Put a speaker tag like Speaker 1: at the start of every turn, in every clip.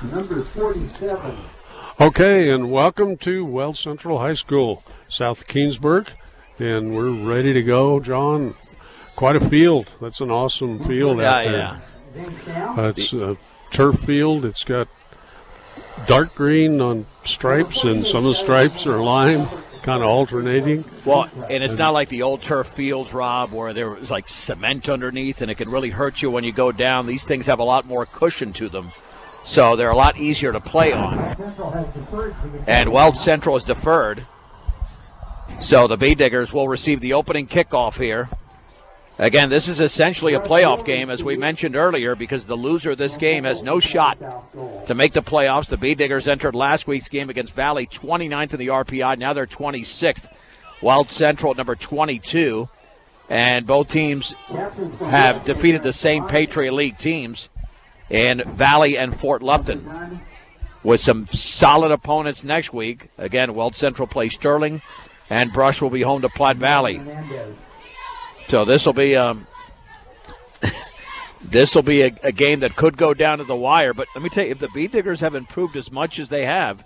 Speaker 1: Number 47.
Speaker 2: Okay, and welcome to Weld Central High School, South Keensburg, and we're ready to go, John. Quite a field. That's an awesome field out there. Yeah. It's a turf field. It's got dark green on stripes, and some of the stripes are lime, kind of alternating.
Speaker 3: Well, and it's not like the old turf fields, Rob, where there was like cement underneath, and it could really hurt you when you go down. These things have a lot more cushion to them. So they're a lot easier to play on. And Weld Central is deferred. So the Bee Diggers will receive the opening kickoff here. Again, this is essentially a playoff game, as we mentioned earlier, because the loser of this game has no shot to make the playoffs. The Bee Diggers entered last week's game against Valley 29th in the RPI. Now they're 26th. Weld Central at number 22. And both teams have defeated the same Patriot League teams in Valley and Fort Lupton, with some solid opponents next week. Again, Weld Central plays Sterling, and Brush will be home to Platte Valley. So this will be a game that could go down to the wire. But let me tell you, if the Bee Diggers have improved as much as they have,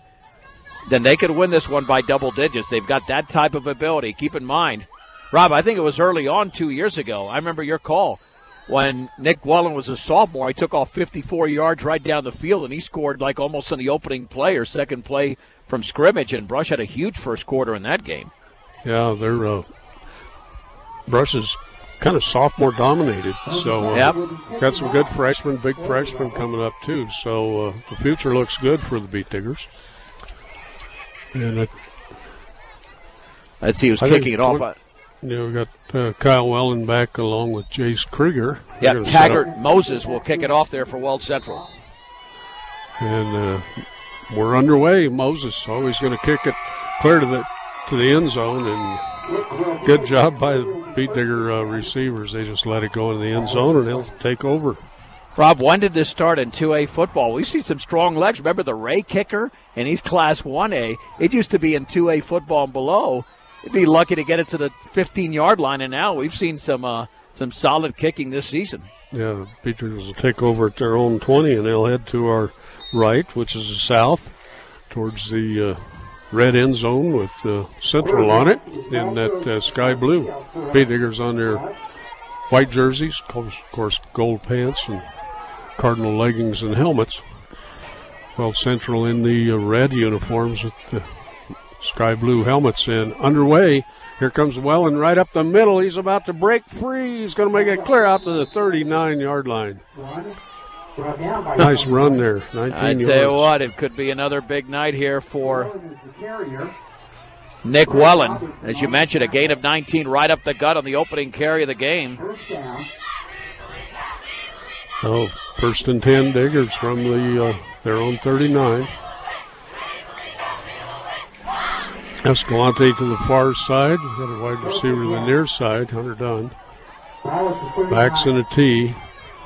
Speaker 3: then they could win this one by double digits. They've got that type of ability. Keep in mind, Rob, I think it was early on 2 years ago. I remember your call. When Nick Wellen was a sophomore, he took off 54 yards right down the field, and he scored like almost on the opening play or second play from scrimmage, and Brush had a huge first quarter in that game.
Speaker 2: Yeah, they're Brush is kind of sophomore dominated, so got some good freshmen, big freshmen coming up too, so the future looks good for the Bee Diggers. And
Speaker 3: let's see who's kicking it off.
Speaker 2: Yeah, we got Kyle Wellen back along with Jace Krieger.
Speaker 3: Yeah, Taggart Moses will kick it off there for Weld Central.
Speaker 2: And we're underway. Moses always going to kick it clear to the end zone, and good job by the Bee Digger receivers. They just let it go in the end zone, and they'll take over.
Speaker 3: Rob, when did this start in 2A football? We've seen some strong legs. Remember the Ray kicker? And he's Class 1A. It used to be in 2A football and below. They'd be lucky to get it to the 15-yard line, and now we've seen some solid kicking this season. Yeah,
Speaker 2: the Bee Diggers will take over at their own 20, and they'll head to our right, which is the south, towards the red end zone with Central on it, and that sky blue. Bee Diggers on their white jerseys, of course gold pants and cardinal leggings and helmets. Well, Central in the red uniforms with the sky blue helmets. And underway, here comes Wellen right up the middle. He's about to break free. He's going to make it clear out to the 39-yard line. Nice run there, 19
Speaker 3: yards. I tell you what, it could be another big night here for Nick Wellen. As you mentioned, a gain of 19 right up the gut on the opening carry of the game.
Speaker 2: Oh, first and 10 Diggers from their own 39. Escalante to the far side. Got a wide receiver to the near side, Hunter Dunn. Backs in a T.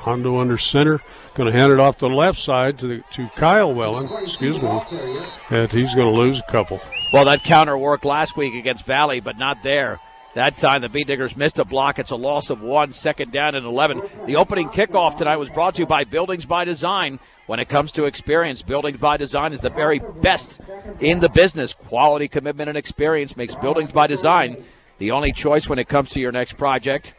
Speaker 2: Hondo under center. Going to hand it off to the left side to Kyle Wellen. And he's going to lose a couple.
Speaker 3: Well, that counter worked last week against Valley, but not there. That time the Bee Diggers missed a block. It's a loss of 1, second down and 11. The opening kickoff tonight was brought to you by Buildings by Design. When it comes to experience, Buildings by Design is the very best in the business. Quality, commitment, and experience makes Buildings by Design the only choice when it comes to your next project.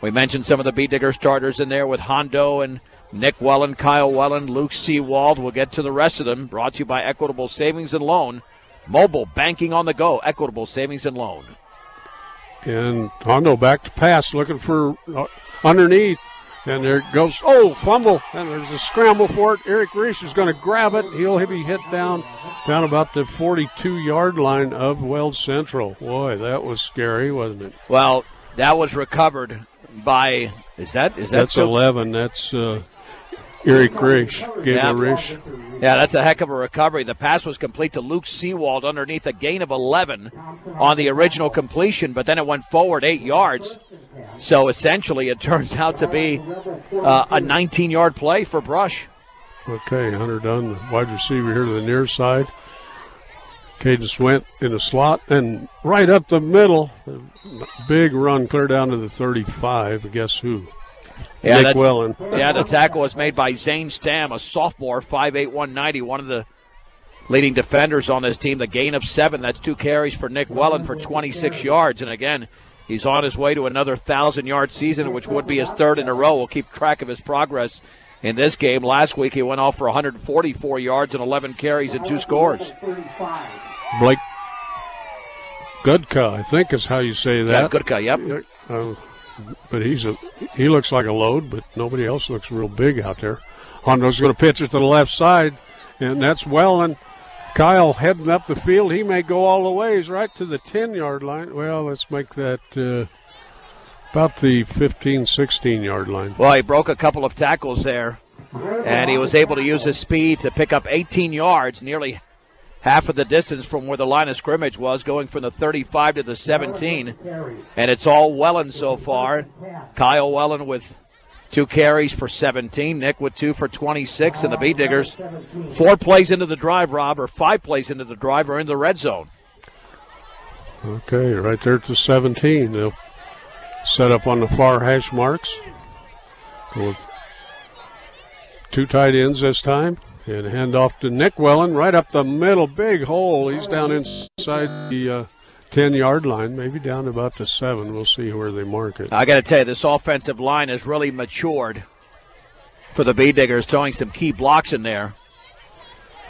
Speaker 3: We mentioned some of the Bee Digger starters in there with Hondo and Nick Wellen, Kyle Wellen, Luke Seawald. We'll get to the rest of them. Brought to you by Equitable Savings and Loan. Mobile banking on the go. Equitable Savings and Loan.
Speaker 2: And Hondo back to pass, looking for underneath. And there it goes. Oh, fumble. And there's a scramble for it. Eric Reese is going to grab it. He'll be hit down about the 42-yard line of Weld Central. Boy, that was scary, wasn't it?
Speaker 3: Well, that was recovered by, is that
Speaker 2: That's
Speaker 3: still?
Speaker 2: 11. That's Eric Risch.
Speaker 3: Yeah, that's a heck of a recovery. The pass was complete to Luke Seawald underneath a gain of 11 on the original completion, but then it went forward 8 yards. So essentially it turns out to be a 19-yard play for Brush.
Speaker 2: Okay, Hunter Dunn, the wide receiver here to the near side. Cadence went in the slot and right up the middle. Big run clear down to the 35. Guess who?
Speaker 3: Yeah,
Speaker 2: Nick Wellen.
Speaker 3: Yeah, the tackle was made by Zane Stam, a sophomore, 5'8", 190, one of the leading defenders on this team. The gain of 7. That's 2 carries for Nick Wellen for 26 yards. And again, he's on his way to another 1,000-yard season, which would be his 3rd in a row. We'll keep track of his progress in this game. Last week, he went off for 144 yards and 11 carries and 2 scores.
Speaker 2: Blake Goodka, I think is how you say that.
Speaker 3: Yeah, Goodka, yep.
Speaker 2: But he looks like a load, but nobody else looks real big out there. Hondo's going to pitch it to the left side, and that's Wellen. Kyle heading up the field. He may go all the ways right to the 10-yard line. Well, let's make that about the 15, 16-yard line.
Speaker 3: Well, he broke a couple of tackles there, and he was able to use his speed to pick up 18 yards, nearly half of the distance from where the line of scrimmage was, going from the 35 to the 17. And it's all Wellen so far. Kyle Wellen with 2 carries for 17. Nick with 2 for 26. And the Bee Diggers, 4 plays into the drive, Rob, or 5 plays into the drive, are in the red zone.
Speaker 2: Okay, right there at the 17. They'll set up on the far hash marks. Go with 2 tight ends this time. And hand off to Nick Wellen right up the middle. Big hole. He's down inside the 10-yard line, maybe down about the 7. We'll see where they mark it.
Speaker 3: I got to tell you, this offensive line has really matured for the Bee Diggers, throwing some key blocks in there.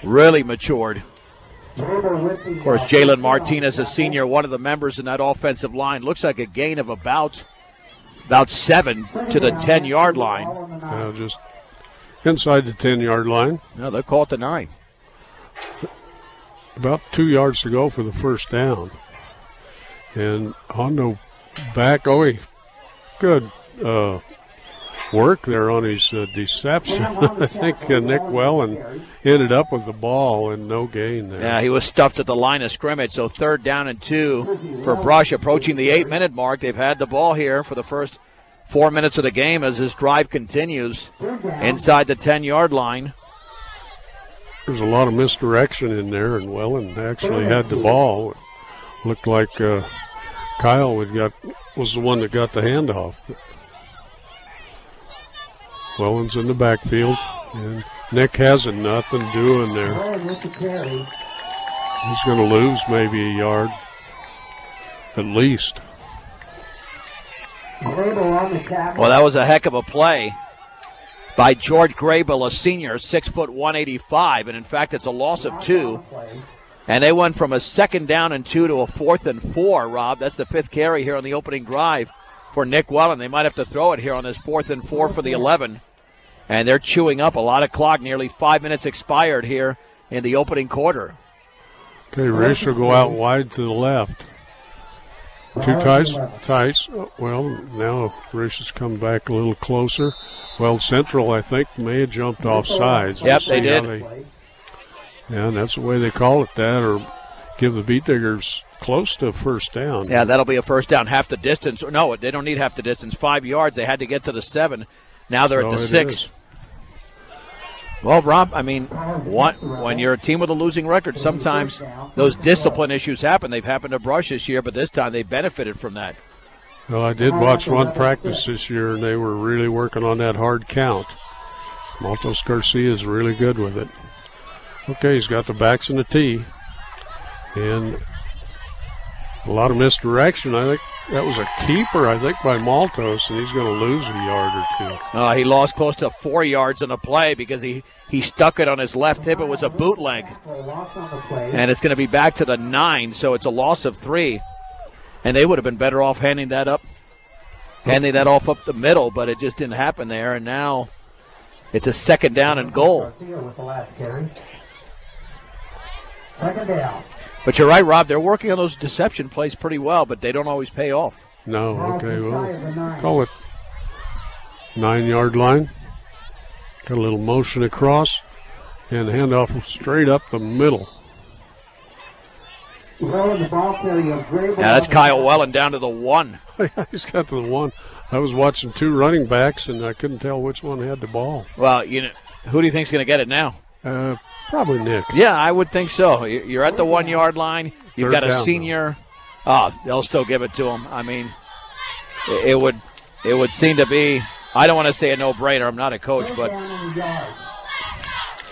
Speaker 3: Really matured. Of course, Jalen Martinez, a senior, one of the members in that offensive line. Looks like a gain of about 7 to the 10-yard line.
Speaker 2: Just inside the 10-yard line.
Speaker 3: No, they'll call it the 9.
Speaker 2: About 2 yards to go for the first down. And Hondo back. Good work there on his deception. I think Nick Wellen ended up with the ball and no gain there.
Speaker 3: Yeah, he was stuffed at the line of scrimmage. So 3rd down and 2 for Brush, approaching the 8-minute mark. They've had the ball here for the first 4 minutes of the game as this drive continues inside the 10-yard line.
Speaker 2: There's a lot of misdirection in there, and Wellen actually had the ball. Looked like Kyle was the one that got the handoff. Wellen's in the backfield, and Nick hasn't nothing doing there. He's going to lose maybe a yard at least.
Speaker 3: Well, that was a heck of a play by George Grable, a senior, 6', 185, and in fact, it's a loss of 2. And they went from a 2nd down and 2 to a 4th and 4, Rob. That's the 5th carry here on the opening drive for Nick Wellen. They might have to throw it here on this 4th and 4 for the 11. And they're chewing up a lot of clock. Nearly 5 minutes expired here in the opening quarter.
Speaker 2: Okay, Rish will go out wide to the left. 2 tights. Well, now Rish has come back a little closer. Weld Central, I think, may have jumped off sides.
Speaker 3: Yep, they did.
Speaker 2: And that's the way they call it, that, or give the Bee Diggers close to first down.
Speaker 3: Yeah, that'll be a first down, half the distance. No, they don't need half the distance. 5 yards. They had to get to the 7. Now they're at the 6.
Speaker 2: Is.
Speaker 3: Well, Rob, I mean, when you're a team with a losing record, sometimes those discipline issues happen. They've happened to Brush this year, but this time they benefited from that.
Speaker 2: Well, I did watch one practice this year, and they were really working on that hard count. Maltos Garcia is really good with it. Okay, he's got the backs and the tee. And a lot of misdirection. I think that was a keeper, by Maltos, and he's going to lose a yard or 2.
Speaker 3: He lost close to 4 yards on the play because he stuck it on his left hip. It was a bootleg. And it's going to be back to the 9, so it's a loss of 3. And they would have been better off handing that off up the middle, but it just didn't happen there. And now it's a 2nd down and goal. But you're right, Rob. They're working on those deception plays pretty well, but they don't always pay off.
Speaker 2: No, okay, well, call it 9-yard line. Got a little motion across and handoff straight up the middle.
Speaker 3: Yeah, that's Kyle Wellen down to the 1.
Speaker 2: He's got the 1. I was watching 2 running backs, and I couldn't tell which one had the ball.
Speaker 3: Well, who do you think's going to get it now?
Speaker 2: Probably Nick.
Speaker 3: Yeah, I would think so. You're at the 1-yard line. You've got a senior. They'll still give it to him. I mean, it would seem to be I don't want to say a no-brainer. I'm not a coach, but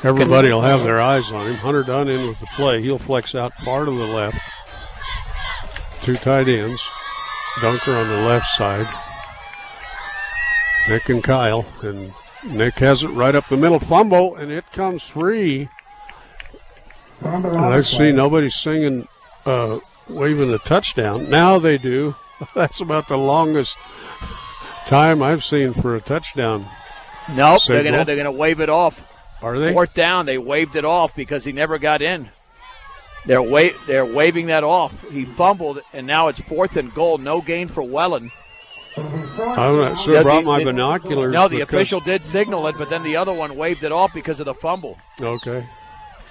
Speaker 2: everybody will have their eyes on him. Hunter Dunn in with the play. He'll flex out far to the left. 2 tight ends. Dunker on the left side. Nick and Kyle. And Nick has it right up the middle. Fumble, and it comes free. And I see nobody singing, waving the touchdown. Now they do. That's about the longest time I've seen for a touchdown.
Speaker 3: Nope,
Speaker 2: signal.
Speaker 3: they're gonna wave it off.
Speaker 2: Are they?
Speaker 3: 4th down, they waved it off because he never got in. They're waving that off. He fumbled, and now it's 4th and goal. No gain for Welland.
Speaker 2: I should have brought my binoculars.
Speaker 3: No, the official did signal it, but then the other one waved it off because of the fumble.
Speaker 2: Okay.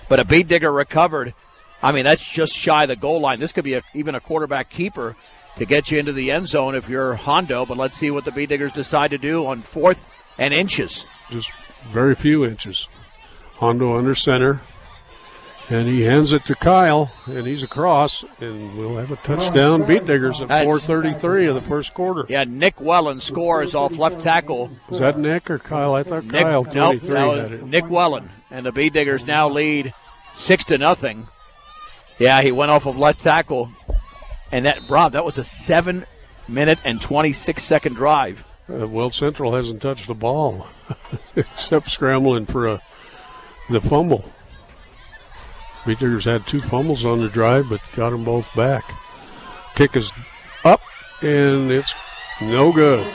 Speaker 3: But a beat digger recovered. I mean, that's just shy of the goal line. This could be even a quarterback keeper to get you into the end zone if you're Hondo. But let's see what the beat diggers decide to do on 4th and inches.
Speaker 2: Just very few inches. Hondo under center. And he hands it to Kyle, and he's across, and we'll have a touchdown. Beat diggers at 4:33 of the first quarter.
Speaker 3: Yeah, Nick Welland scores off left tackle.
Speaker 2: Is that Nick or Kyle? I thought Kyle 23 had it.
Speaker 3: Nick Welland, and the Beat diggers now lead 6-0. Yeah, he went off of left tackle, and that was a 7-minute and 26-second drive.
Speaker 2: Weld Central hasn't touched the ball except scrambling for the fumble. Beat diggers had 2 fumbles on the drive, but got them both back. Kick is up, and it's no good.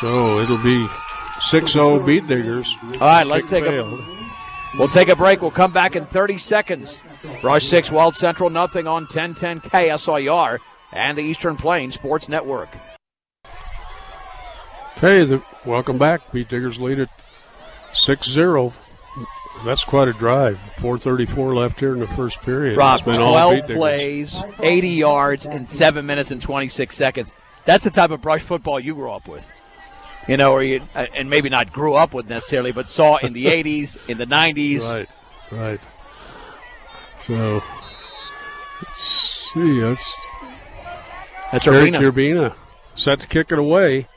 Speaker 2: So it'll be 6-0 Beat diggers.
Speaker 3: All right, we'll take a break. We'll come back in 30 seconds. Rush 6, Weld Central, nothing on 1010 KSIR and the Eastern Plains Sports Network.
Speaker 2: Okay, welcome back. Beat diggers lead at 6-0. That's quite a drive. 4:34 left here in the first period.
Speaker 3: Rob, 12 plays, 80 yards in 7 minutes and 26 seconds. That's the type of brush football you grew up with. You know, or you, and maybe not grew up with necessarily, but saw in the 80s, in the 90s.
Speaker 2: Right. So, let's see.
Speaker 3: That's
Speaker 2: Eric Urbina set to kick it away.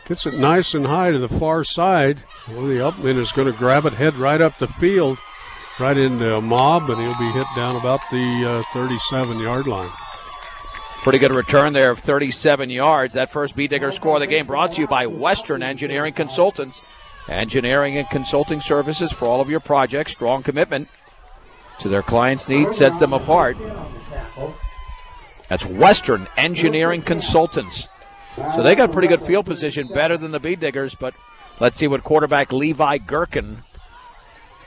Speaker 2: Gets it nice and high to the far side. Well, the upman is going to grab it, head right up the field, right into a mob, and he'll be hit down about the 37-yard line.
Speaker 3: Pretty good return there of 37 yards. That first Beat digger score of the game brought to you by Western Engineering Consultants. Engineering and consulting services for all of your projects. Strong commitment to their clients' needs sets them apart. That's Western Engineering Consultants. So they got pretty good field position, better than the Beat diggers, but let's see what quarterback Levi Gherkin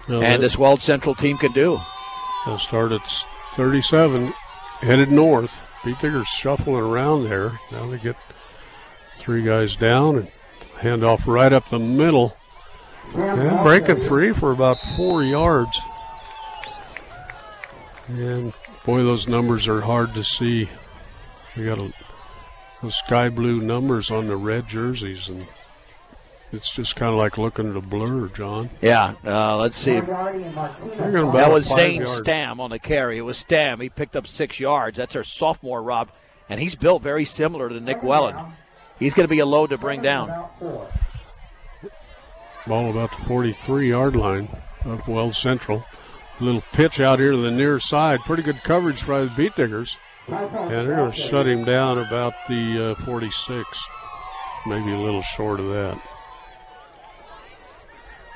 Speaker 3: and this Weld Central team can do.
Speaker 2: They'll start at 37, headed north. Beat diggers shuffling around there. Now they get 3 guys down and hand off right up the middle. And breaking free for about 4 yards. And boy, those numbers are hard to see. We got those sky blue numbers on the red jerseys, and it's just kind of like looking at a blur, John.
Speaker 3: Yeah, let's see. That was Zane Stam on the carry. It was Stam. He picked up 6 yards. That's our sophomore, Rob, and he's built very similar to Nick Welland. He's going to be a load to bring down.
Speaker 2: Ball about the 43-yard line of Weld Central. A little pitch out here to the near side. Pretty good coverage by the Beat diggers. And they're going to shut him down about the 46, maybe a little short of that.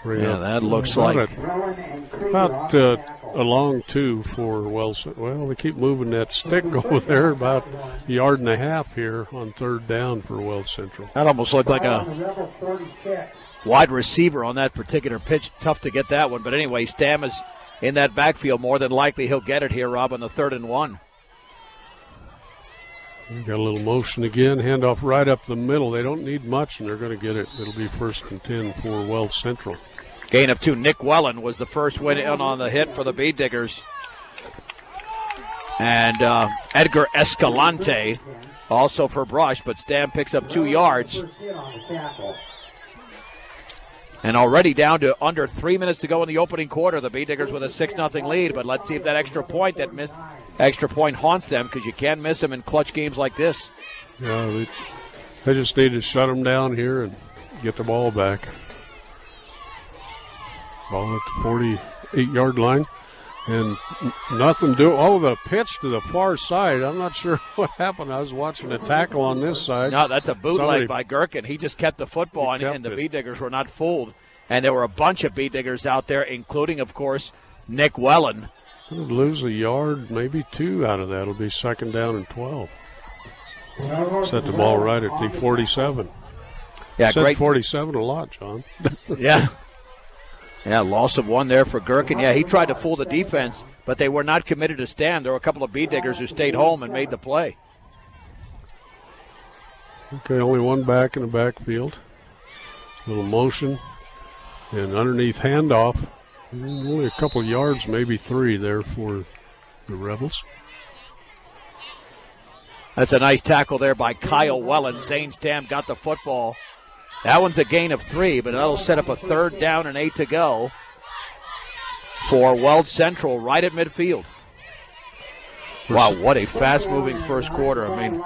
Speaker 3: Yeah, that looks like
Speaker 2: about a long 2 for Weld. Well, they keep moving that stick over there about a yard and a half here on 3rd down for Weld Central.
Speaker 3: That almost looked like a wide receiver on that particular pitch. Tough to get that one, but anyway, Stam is in that backfield. More than likely he'll get it here, Rob, on the 3rd and 1.
Speaker 2: We've got a little motion again, handoff right up the middle. They don't need much, and they're going to get it. It'll be 1st and 10 for Weld Central.
Speaker 3: Gain of 2. Nick Welland was the first win in on the hit for the Beat diggers. And Edgar Escalante also for brush, but Stam picks up 2 yards. And already down to under 3 minutes to go in the opening quarter. The Beat diggers with a 6-0 lead, but let's see if that extra point haunts them, because you can't miss them in clutch games like this.
Speaker 2: Yeah, They just need to shut them down here and get the ball back. Ball at the 48-yard line. And nothing do. Oh, the pitch to the far side. I'm not sure what happened. I was watching a tackle on this side.
Speaker 3: No, that's a bootleg by Gherkin. He just kept the football, and the Bee Diggers were not fooled. And there were a bunch of Bee Diggers out there, including, of course, Nick Wellen.
Speaker 2: We'll lose a yard, maybe 2 out of that. It'll be 2nd down and 12. Set the ball right at the 47.
Speaker 3: Yeah,
Speaker 2: said
Speaker 3: great.
Speaker 2: 47 a lot, John.
Speaker 3: Yeah. Yeah, loss of 1 there for Gherkin. Yeah, he tried to fool the defense, but they were not committed to stand. There were a couple of Bee Diggers who stayed home and made the play.
Speaker 2: Okay, only 1 back in the backfield. Little motion and underneath handoff. Only a couple yards, maybe 3 there for the Rebels.
Speaker 3: That's a nice tackle there by Kyle Wellen. Zane Stam got the football. That one's a gain of 3, but that'll set up a 3rd down and 8 to go for Weld Central right at midfield. Wow, what a fast-moving first quarter. I mean,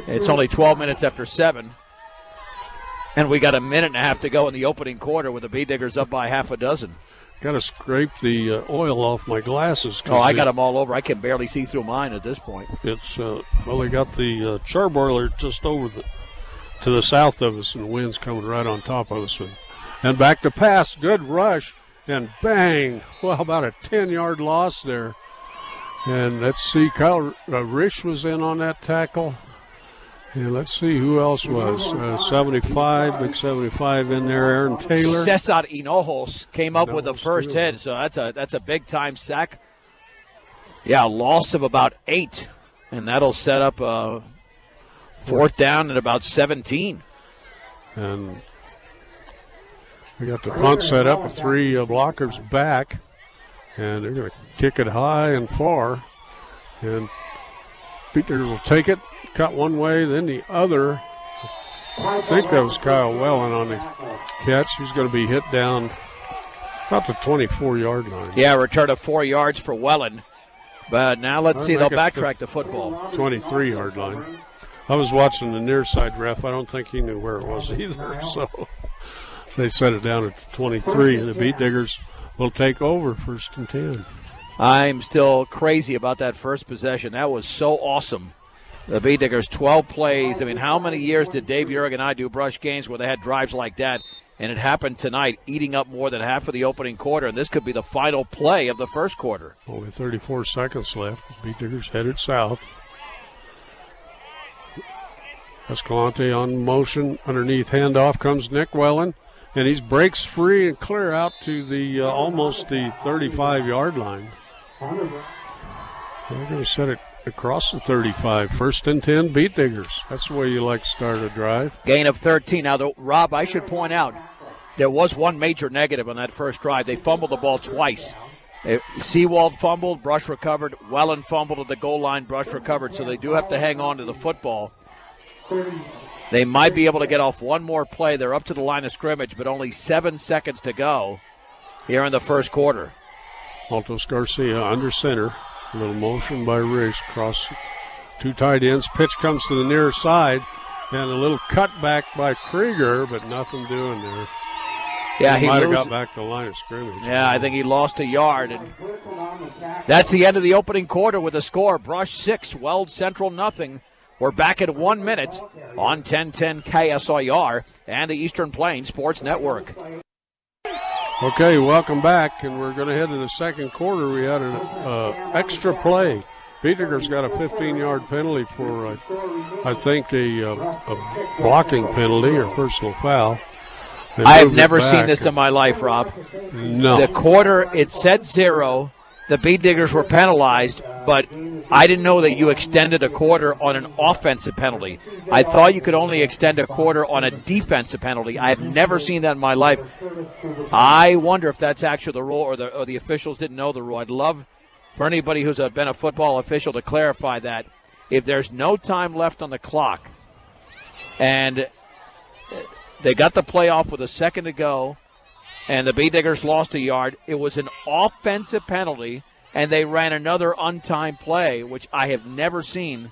Speaker 3: it's only 12 minutes after 7, and we got a minute and a half to go in the opening quarter with the Bee Diggers up by half a dozen.
Speaker 2: Got to scrape the oil off my glasses.
Speaker 3: Oh, I got them all over. I can barely see through mine at this point.
Speaker 2: It's well, they got the charbroiler just over to the south of us, and the wind's coming right on top of us. And back to pass, good rush, and bang! Well, about a 10-yard loss there. And let's see, Kyle Risch was in on that tackle. And let's see who else was. 75, big 75 in there, Aaron Taylor.
Speaker 3: Cesar Hinojos came up with the first hit, so that's a big-time sack. Yeah, a loss of about 8, and that'll set up 4th down at about 17.
Speaker 2: And we got the punt set up with 3 blockers back, and they're going to kick it high and far. And Peter will take it, cut one way, then the other. I think that was Kyle Wellen on the catch. He's going to be hit down about the 24-yard line.
Speaker 3: Yeah, return of 4 yards for Wellen. But now let's see, they'll backtrack the football.
Speaker 2: 23-yard line. I was watching the near side ref. I don't think he knew where it was either. So they set it down at the 23, and the Bee Diggers will take over 1st and 10.
Speaker 3: I'm still crazy about that first possession. That was so awesome. The Bee Diggers, 12 plays. I mean, how many years did Dave Urig and I do brush games where they had drives like that? And it happened tonight, eating up more than half of the opening quarter, and this could be the final play of the first quarter.
Speaker 2: Only 34 seconds left. Bee Diggers headed south. Escalante on motion. Underneath handoff comes Nick Wellen, and he breaks free and clear out to the almost the 35-yard line. They're going to set it across the 35. 1st and 10, Bee Diggers. That's the way you like to start a drive.
Speaker 3: Gain of 13. Now, Rob, I should point out, there was one major negative on that first drive. They fumbled the ball twice. Seawald fumbled, Brush recovered. Wellen fumbled at the goal line, Brush recovered. So they do have to hang on to the football. They might be able to get off one more play. They're up to the line of scrimmage, but only 7 seconds to go here in the first quarter.
Speaker 2: Altos Garcia under center. A little motion by Risch. Cross 2 tight ends. Pitch comes to the near side. And a little cutback by Krieger, but nothing doing there.
Speaker 3: Yeah,
Speaker 2: he might have got back to the line of scrimmage.
Speaker 3: Yeah, I think he lost a yard. And that's the end of the opening quarter with a score. Brush 6, Weld Central nothing. We're back at 1 minute on 1010 KSIR and the Eastern Plains Sports Network.
Speaker 2: Okay, welcome back, and we're going to head to the second quarter. We had an extra play. Bee Diggers got a 15-yard penalty for, I think, a blocking penalty or personal foul.
Speaker 3: I have never seen this in my life, Rob.
Speaker 2: No.
Speaker 3: The quarter, it said 0. The Bee Diggers were penalized, but I didn't know that you extended a quarter on an offensive penalty. I thought you could only extend a quarter on a defensive penalty. I have never seen that in my life. I wonder if that's actually the rule or the officials didn't know the rule. I'd love for anybody who's been a football official to clarify that. If there's no time left on the clock and they got the play off with a second to go, and the Bee Diggers lost a yard, it was an offensive penalty, and they ran another untimed play, which I have never seen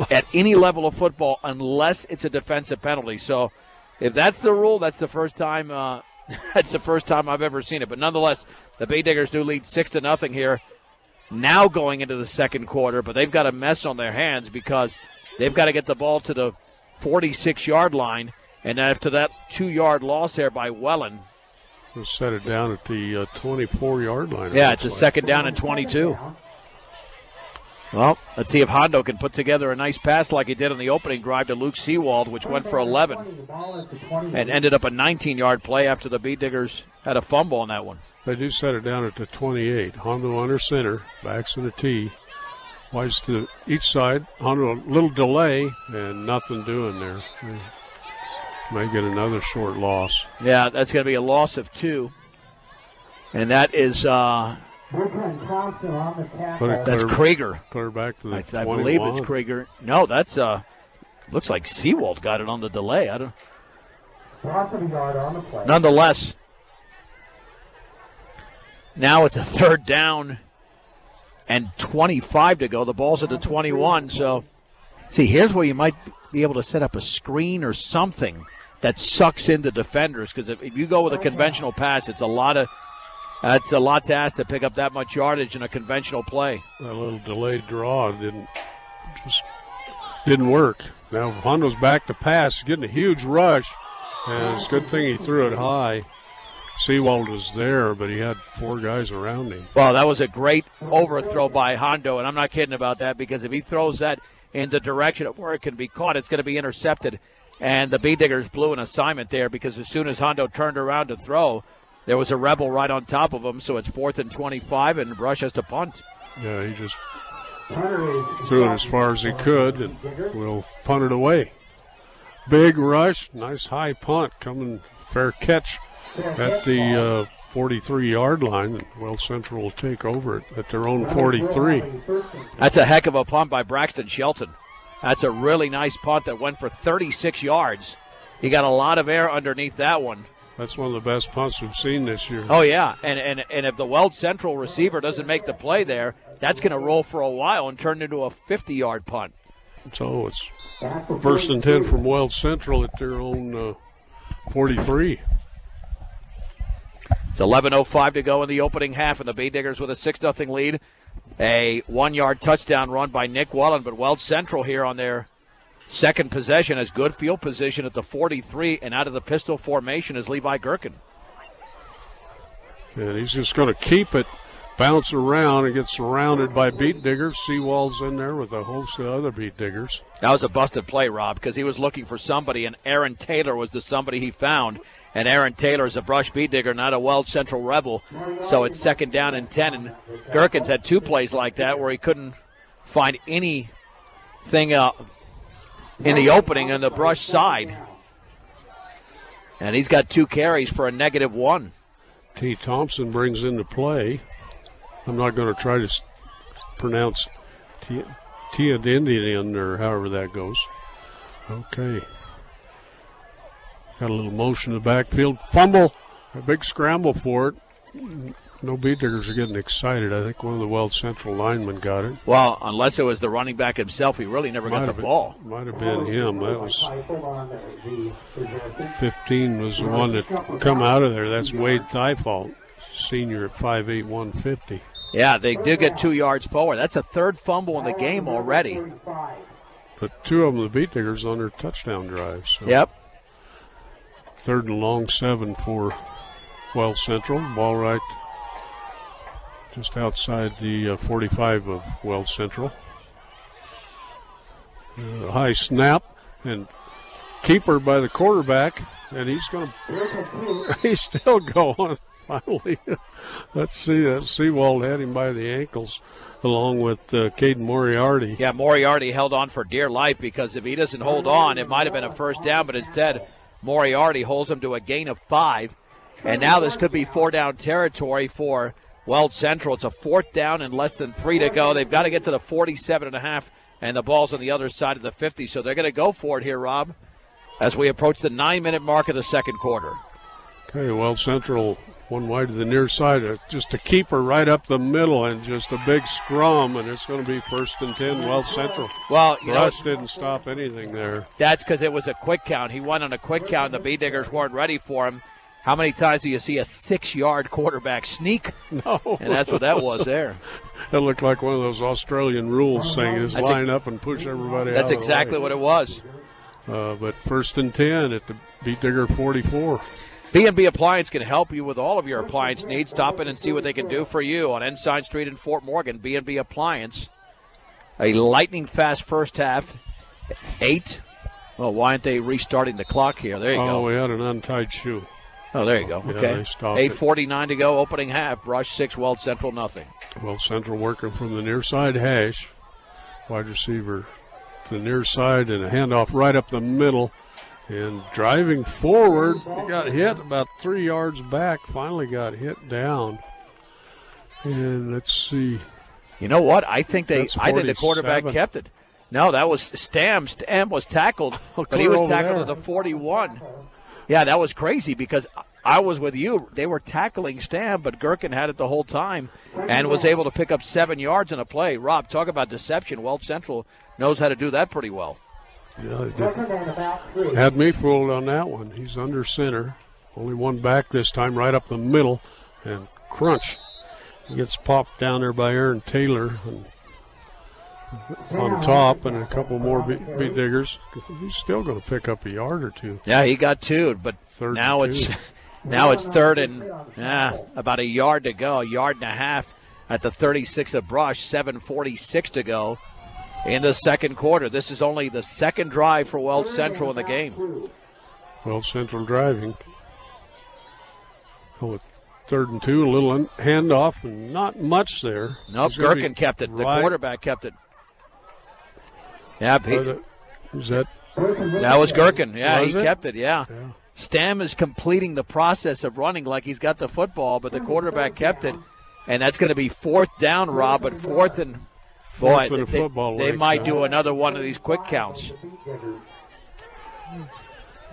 Speaker 3: at any level of football unless it's a defensive penalty. So if that's the rule, that's the first time I've ever seen it. But nonetheless, the Bay Diggers do lead 6-0 here now going into the second quarter, but they've got a mess on their hands because they've got to get the ball to the 46-yard line, and after that 2-yard loss there by Welland.
Speaker 2: We'll set it down at the 24-yard line.
Speaker 3: Yeah, it's a second down and 22. Well, let's see if Hondo can put together a nice pass like he did on the opening drive to Luke Seawald, which went for 11 and ended up a 19-yard play after the Bee Diggers had a fumble on that one.
Speaker 2: They do set it down at the 28. Hondo under center, backs in the tee. Wides to each side. Hondo a little delay and nothing doing there. They may get another short loss.
Speaker 3: Yeah, that's going to be a loss of 2. And that is that's Krieger.
Speaker 2: Clear back to the 21.
Speaker 3: I believe it's Krieger. No, that's looks like Seawald got it on the delay. I don't. Nonetheless, now it's a third down and 25 to go. The ball's at the 21. So, see, here's where you might be able to set up a screen or something that sucks in the defenders. Because if you go with a conventional pass, it's a lot to ask to pick up that much yardage in a conventional play.
Speaker 2: That little delayed draw didn't work. Now Hondo's back to pass, getting a huge rush, and it's a good thing he threw it high. Seawald was there, but he had 4 guys around him.
Speaker 3: Well, that was a great overthrow by Hondo, and I'm not kidding about that, because if he throws that in the direction of where it can be caught, it's going to be intercepted. And the Bee Diggers blew an assignment there, because as soon as Hondo turned around to throw, there was a rebel right on top of him, so it's 4th and 25, and Brush has to punt.
Speaker 2: Yeah, he just threw it as far as he could, and we'll punt it away. Big rush, nice high punt, coming fair catch at the 43-yard line, and Weld Central will take over it at their own 43.
Speaker 3: That's a heck of a punt by Braxton Shelton. That's a really nice punt that went for 36 yards. He got a lot of air underneath that one.
Speaker 2: That's one of the best punts we've seen this year.
Speaker 3: Oh, yeah, and if the Weld Central receiver doesn't make the play there, that's going to roll for a while and turn into a 50-yard punt.
Speaker 2: So it's 1st and 10 from Weld Central at their own 43.
Speaker 3: It's 11:05 to go in the opening half, and the Bee Diggers with a 6-0 lead. A 1-yard touchdown run by Nick Welland, but Weld Central here on their second possession has good field position at the 43, and out of the pistol formation is Levi Gherkin.
Speaker 2: And he's just going to keep it, bounce around, and get surrounded by beat diggers. Seawald's in there with a host of other beat diggers.
Speaker 3: That was a busted play, Rob, because he was looking for somebody, and Aaron Taylor was the somebody he found. And Aaron Taylor is a brush beat digger, not a Weld Central Rebel. So it's 2nd down and 10. And Gherkin's had 2 plays like that where he couldn't find anything in the opening on the brush side. And he's got 2 carries for a -1.
Speaker 2: T. Thompson brings into play. I'm not going to try to pronounce Tiadindian or however that goes. Okay. Got a little motion in the backfield. Fumble. A big scramble for it. No beat diggers are getting excited. I think one of the Weld Central linemen got it.
Speaker 3: Well, unless it was the running back himself, he really never got the ball.
Speaker 2: Might have been him. That was 15 was the one that come out of there. That's Wade Thifault, senior at 5'8", 150.
Speaker 3: Yeah, they did get 2 yards forward. That's a 3rd fumble in the game already.
Speaker 2: But 2 of them, the beat diggers, on their touchdown drives. So.
Speaker 3: Yep.
Speaker 2: 3rd and long 7 for Weld Central. Ball right just outside the 45 of Weld Central. High snap and keeper by the quarterback, and he's still going. Finally, let's see that Seawald had him by the ankles, along with Caden Moriarty.
Speaker 3: Yeah, Moriarty held on for dear life, because if he doesn't hold on, it might have been a 1st down, but instead Moriarty holds him to a gain of 5. And now this could be 4-down territory for Weld Central. It's a 4th down and less than 3 to go. They've got to get to the 47.5, and the ball's on the other side of the 50. So they're going to go for it here, Rob, as we approach the 9-minute mark of the second quarter.
Speaker 2: Okay, Weld Central one wide to the near side, just a keeper right up the middle, and just a big scrum, and it's going to be 1st and 10, Weld Central.
Speaker 3: Well,
Speaker 2: Rush didn't stop anything there.
Speaker 3: That's because it was a quick count. He won on a quick count, and the Bee Diggers weren't ready for him. How many times do you see a 6-yard quarterback sneak?
Speaker 2: No.
Speaker 3: And that's what that was there.
Speaker 2: That looked like one of those Australian rules things. Just line up and push everybody out.
Speaker 3: That's
Speaker 2: of the
Speaker 3: exactly
Speaker 2: way.
Speaker 3: what it was.
Speaker 2: But 1st and 10 at the Bee Digger 44.
Speaker 3: B&B Appliance can help you with all of your appliance needs. Stop in and see what they can do for you on Ensign Street in Fort Morgan. B&B Appliance. A lightning-fast first half. 8. Well, why aren't they restarting the clock here? There you go.
Speaker 2: Oh, we had an untied shoe.
Speaker 3: Oh, there you go.
Speaker 2: Yeah,
Speaker 3: Okay.
Speaker 2: they stopped
Speaker 3: 8:49 to go, opening half. Brush 6, Weld Central nothing.
Speaker 2: Weld Central working from the near side hash. Wide receiver to the near side and a handoff right up the middle. And driving forward, he got hit about 3 yards back. Finally got hit down. And let's see.
Speaker 3: You know what? I think the quarterback
Speaker 2: 47.
Speaker 3: kept it. No, that was Stam. Stam was tackled, but he was tackled at the 41. Yeah, that was crazy because I was with you. They were tackling Stam, but Gherkin had it the whole time and was able to pick up 7 yards in a play. Rob, talk about deception. Weld Central knows how to do that pretty well.
Speaker 2: Yeah, had me fooled on that one. He's under center. Only one back this time, right up the middle. And crunch. He gets popped down there by Aaron Taylor and on top, and a couple more beat diggers. He's still going to pick up a yard or two.
Speaker 3: Yeah, he got 2, but now it's 3rd and about a yard to go, a yard and a half at the 36 of Brush, 7:46 to go in the second quarter. This is only the second drive for Weld Central in the game.
Speaker 2: Weld Central driving. Oh, 3rd and 2, a little handoff, and not much there.
Speaker 3: Nope, Gherkin kept it. The quarterback kept it. Yeah,
Speaker 2: that
Speaker 3: was Gherkin. Yeah,
Speaker 2: was
Speaker 3: he kept it, yeah. Stam is completing the process of running like he's got the football, but the quarterback kept it. And that's going to be 4th down, Rob, but 4th and boy, they might do another one of these quick counts.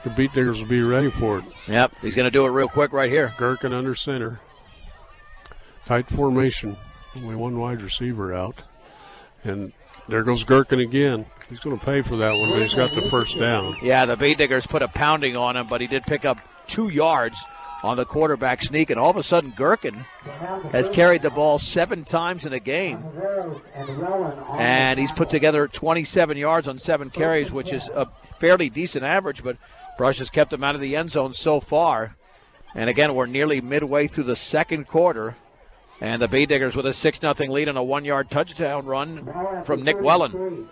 Speaker 2: The Beat Diggers will be ready for it.
Speaker 3: Yep, he's going to do it real quick right here.
Speaker 2: Gherkin under center. Tight formation. Only one wide receiver out. And there goes Gherkin again. He's going to pay for that one, but he's got the first down.
Speaker 3: Yeah, the Beat Diggers put a pounding on him, but he did pick up 2 yards on the quarterback sneak, and all of a sudden Gherkin has carried the ball 7 times in a game. And he's put together 27 yards on 7 carries, which is a fairly decent average, but Brush has kept him out of the end zone so far. And again, we're nearly midway through the second quarter. And the Bee Diggers with a 6-0 lead on a 1-yard touchdown run from Nick Wellen.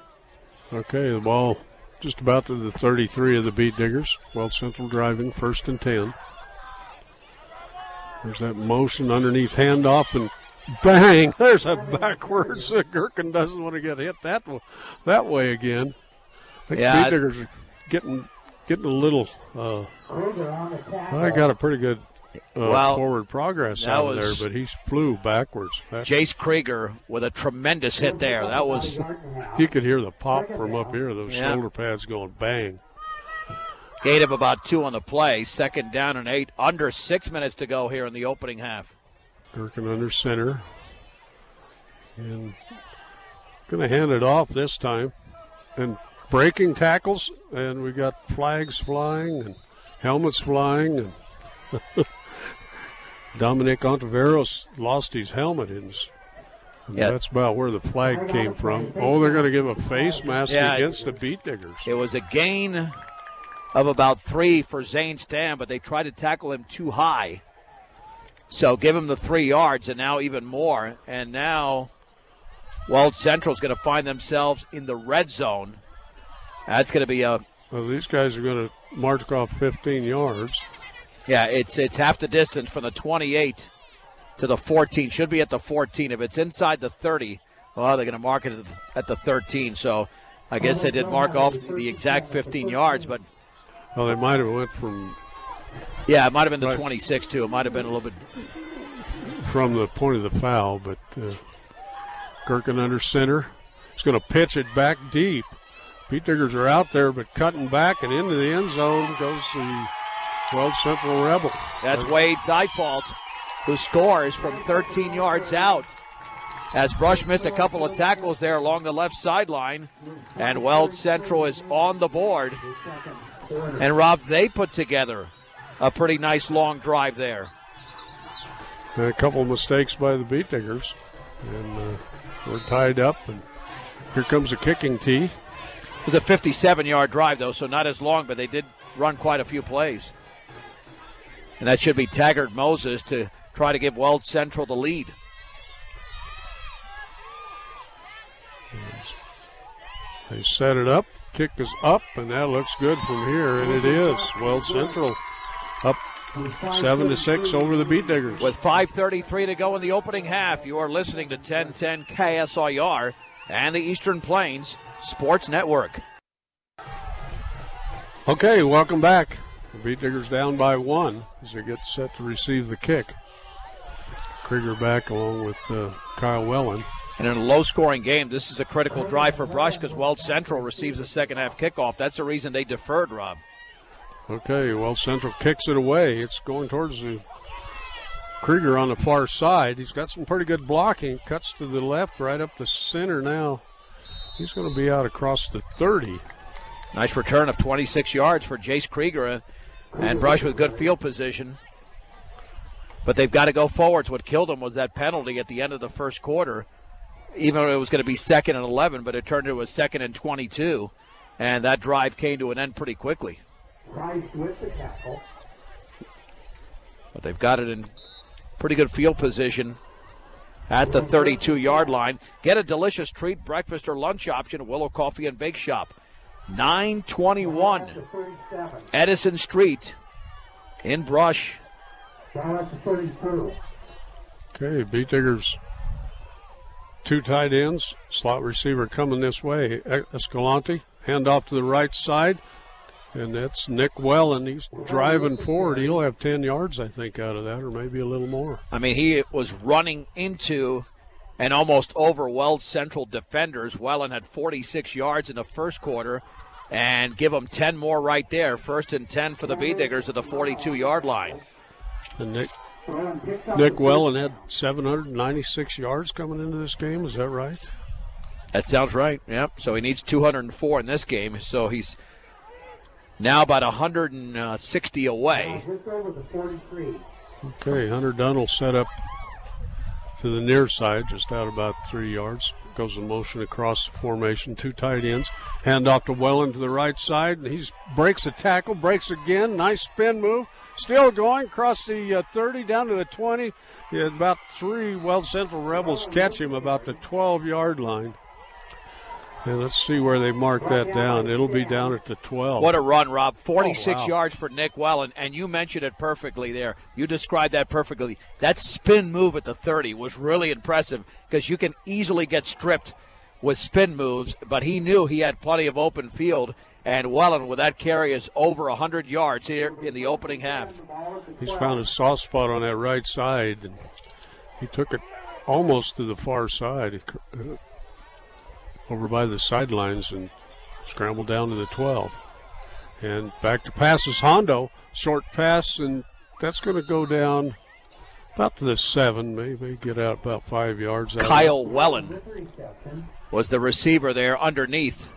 Speaker 2: Okay, the ball just about to the 33 of the Bee Diggers. Weld Central driving, 1st and 10. There's that motion underneath handoff, and bang! There's a backwards. Gherkin doesn't want to get hit that way again. I think Bee Diggers are getting a little. I got a pretty good forward progress out of there, but he flew backwards.
Speaker 3: Jace Krieger with a tremendous hit there. That was.
Speaker 2: You could hear the pop from up here. Those shoulder pads going bang.
Speaker 3: Gain of about 2 on the play. 2nd down and 8. Under 6 minutes to go here in the opening half.
Speaker 2: Gherkin under center. And going to hand it off this time. And breaking tackles. And we got flags flying and helmets flying. And Dominic Ontiveros lost his helmet. And that's about where the flag came from. Oh, they're going to give a face mask against the Beat Diggers.
Speaker 3: It was a gain of about 3 for Zane Stam, but they tried to tackle him too high. So give him the 3 yards, and now even more. And now Weld Central is going to find themselves in the red zone. That's going to be a...
Speaker 2: Well, these guys are going to march off 15 yards.
Speaker 3: Yeah, it's half the distance from the 28 to the 14. Should be at the 14. If it's inside the 30, well, they're going to mark it at the 13. So I guess they did mark off the exact 15 yards, but...
Speaker 2: Well, they might have went from...
Speaker 3: Yeah, it might have been the 26, too. It might have been a little bit...
Speaker 2: From the point of the foul, but Gherkin under center. He's going to pitch it back deep. Beat Diggers are out there, but cutting back and into the end zone goes the Weld Central Rebel.
Speaker 3: That's Wade Diefault. who scores from 13 yards out. As Brush missed a couple of tackles there along the left sideline, and Weld Central is on the board. And Rob, they put together a pretty nice long drive there.
Speaker 2: And a couple of mistakes by the Beat Diggers, and we're tied up, and here comes a kicking tee.
Speaker 3: It was a 57-yard drive, though, so not as long, but they did run quite a few plays. And that should be Taggart Moses to try to give Weld Central the lead.
Speaker 2: They set it up, kick is up, and that looks good from here, and it is. Weld Central up 7-6 over the Beat Diggers.
Speaker 3: With 5:33 to go in the opening half, you are listening to 1010 KSIR and the Eastern Plains Sports Network.
Speaker 2: Okay, welcome back. The Beat Diggers down by 1 as they get set to receive the kick. Krieger back along with Kyle Wellen.
Speaker 3: And in a low-scoring game, this is a critical drive for Brush because Weld Central receives a second-half kickoff. That's the reason they deferred, Rob.
Speaker 2: Okay, Weld Central kicks it away. It's going towards the Krieger on the far side. He's got some pretty good blocking. Cuts to the left, right up the center now. He's going to be out across the 30.
Speaker 3: Nice return of 26 yards for Jace Krieger, and Brush with good field position. But they've got to go forwards. What killed them was that penalty at the end of the first quarter. Even though it was going to be 2nd and 11, but it turned into a 2nd and 22, and that drive came to an end pretty quickly. But they've got it in pretty good field position at the 32-yard line. Get a delicious treat, breakfast or lunch option at Willow Coffee and Bake Shop. 921 Edison Street in Brush.
Speaker 2: Okay, Beat Diggers. 2 tight ends, slot receiver coming this way. Escalante, hand off to the right side, and that's Nick Wellen. He's driving forward. He'll have 10 yards, I think, out of that, or maybe a little more.
Speaker 3: I mean, he was running into and almost over Weld Central defenders. Wellen had 46 yards in the first quarter, and give them 10 more right there. 1st and 10 for the Beat Diggers at the 42-yard line.
Speaker 2: And Nick Wellen had 796 yards coming into this game. Is that right?
Speaker 3: That sounds right. Yep. So he needs 204 in this game. So he's now about 160 away.
Speaker 2: Okay, Hunter Dunn will set up to the near side, just out about 3 yards. Goes in motion across the formation. 2 tight ends. Hand off to Wellen to the right side. And he breaks a tackle, breaks again. Nice spin move. Still going across the 30 down to the 20. About 3 Weld Central Rebels catch him about the 12-yard line. And let's see where they mark that down. It'll be down at the 12.
Speaker 3: What a run, Rob. 46 yards for Nick Wellen, and you mentioned it perfectly there. You described that perfectly. That spin move at the 30 was really impressive because you can easily get stripped with spin moves, but he knew he had plenty of open field. And Wellen, with that carry, is over 100 yards here in the opening half.
Speaker 2: He's found a soft spot on that right side. And he took it almost to the far side, over by the sidelines, and scrambled down to the 12. And back to passes. Hondo, short pass, and that's going to go down about to the 7, maybe get out about 5 yards.
Speaker 3: Kyle Wellen was the receiver there underneath.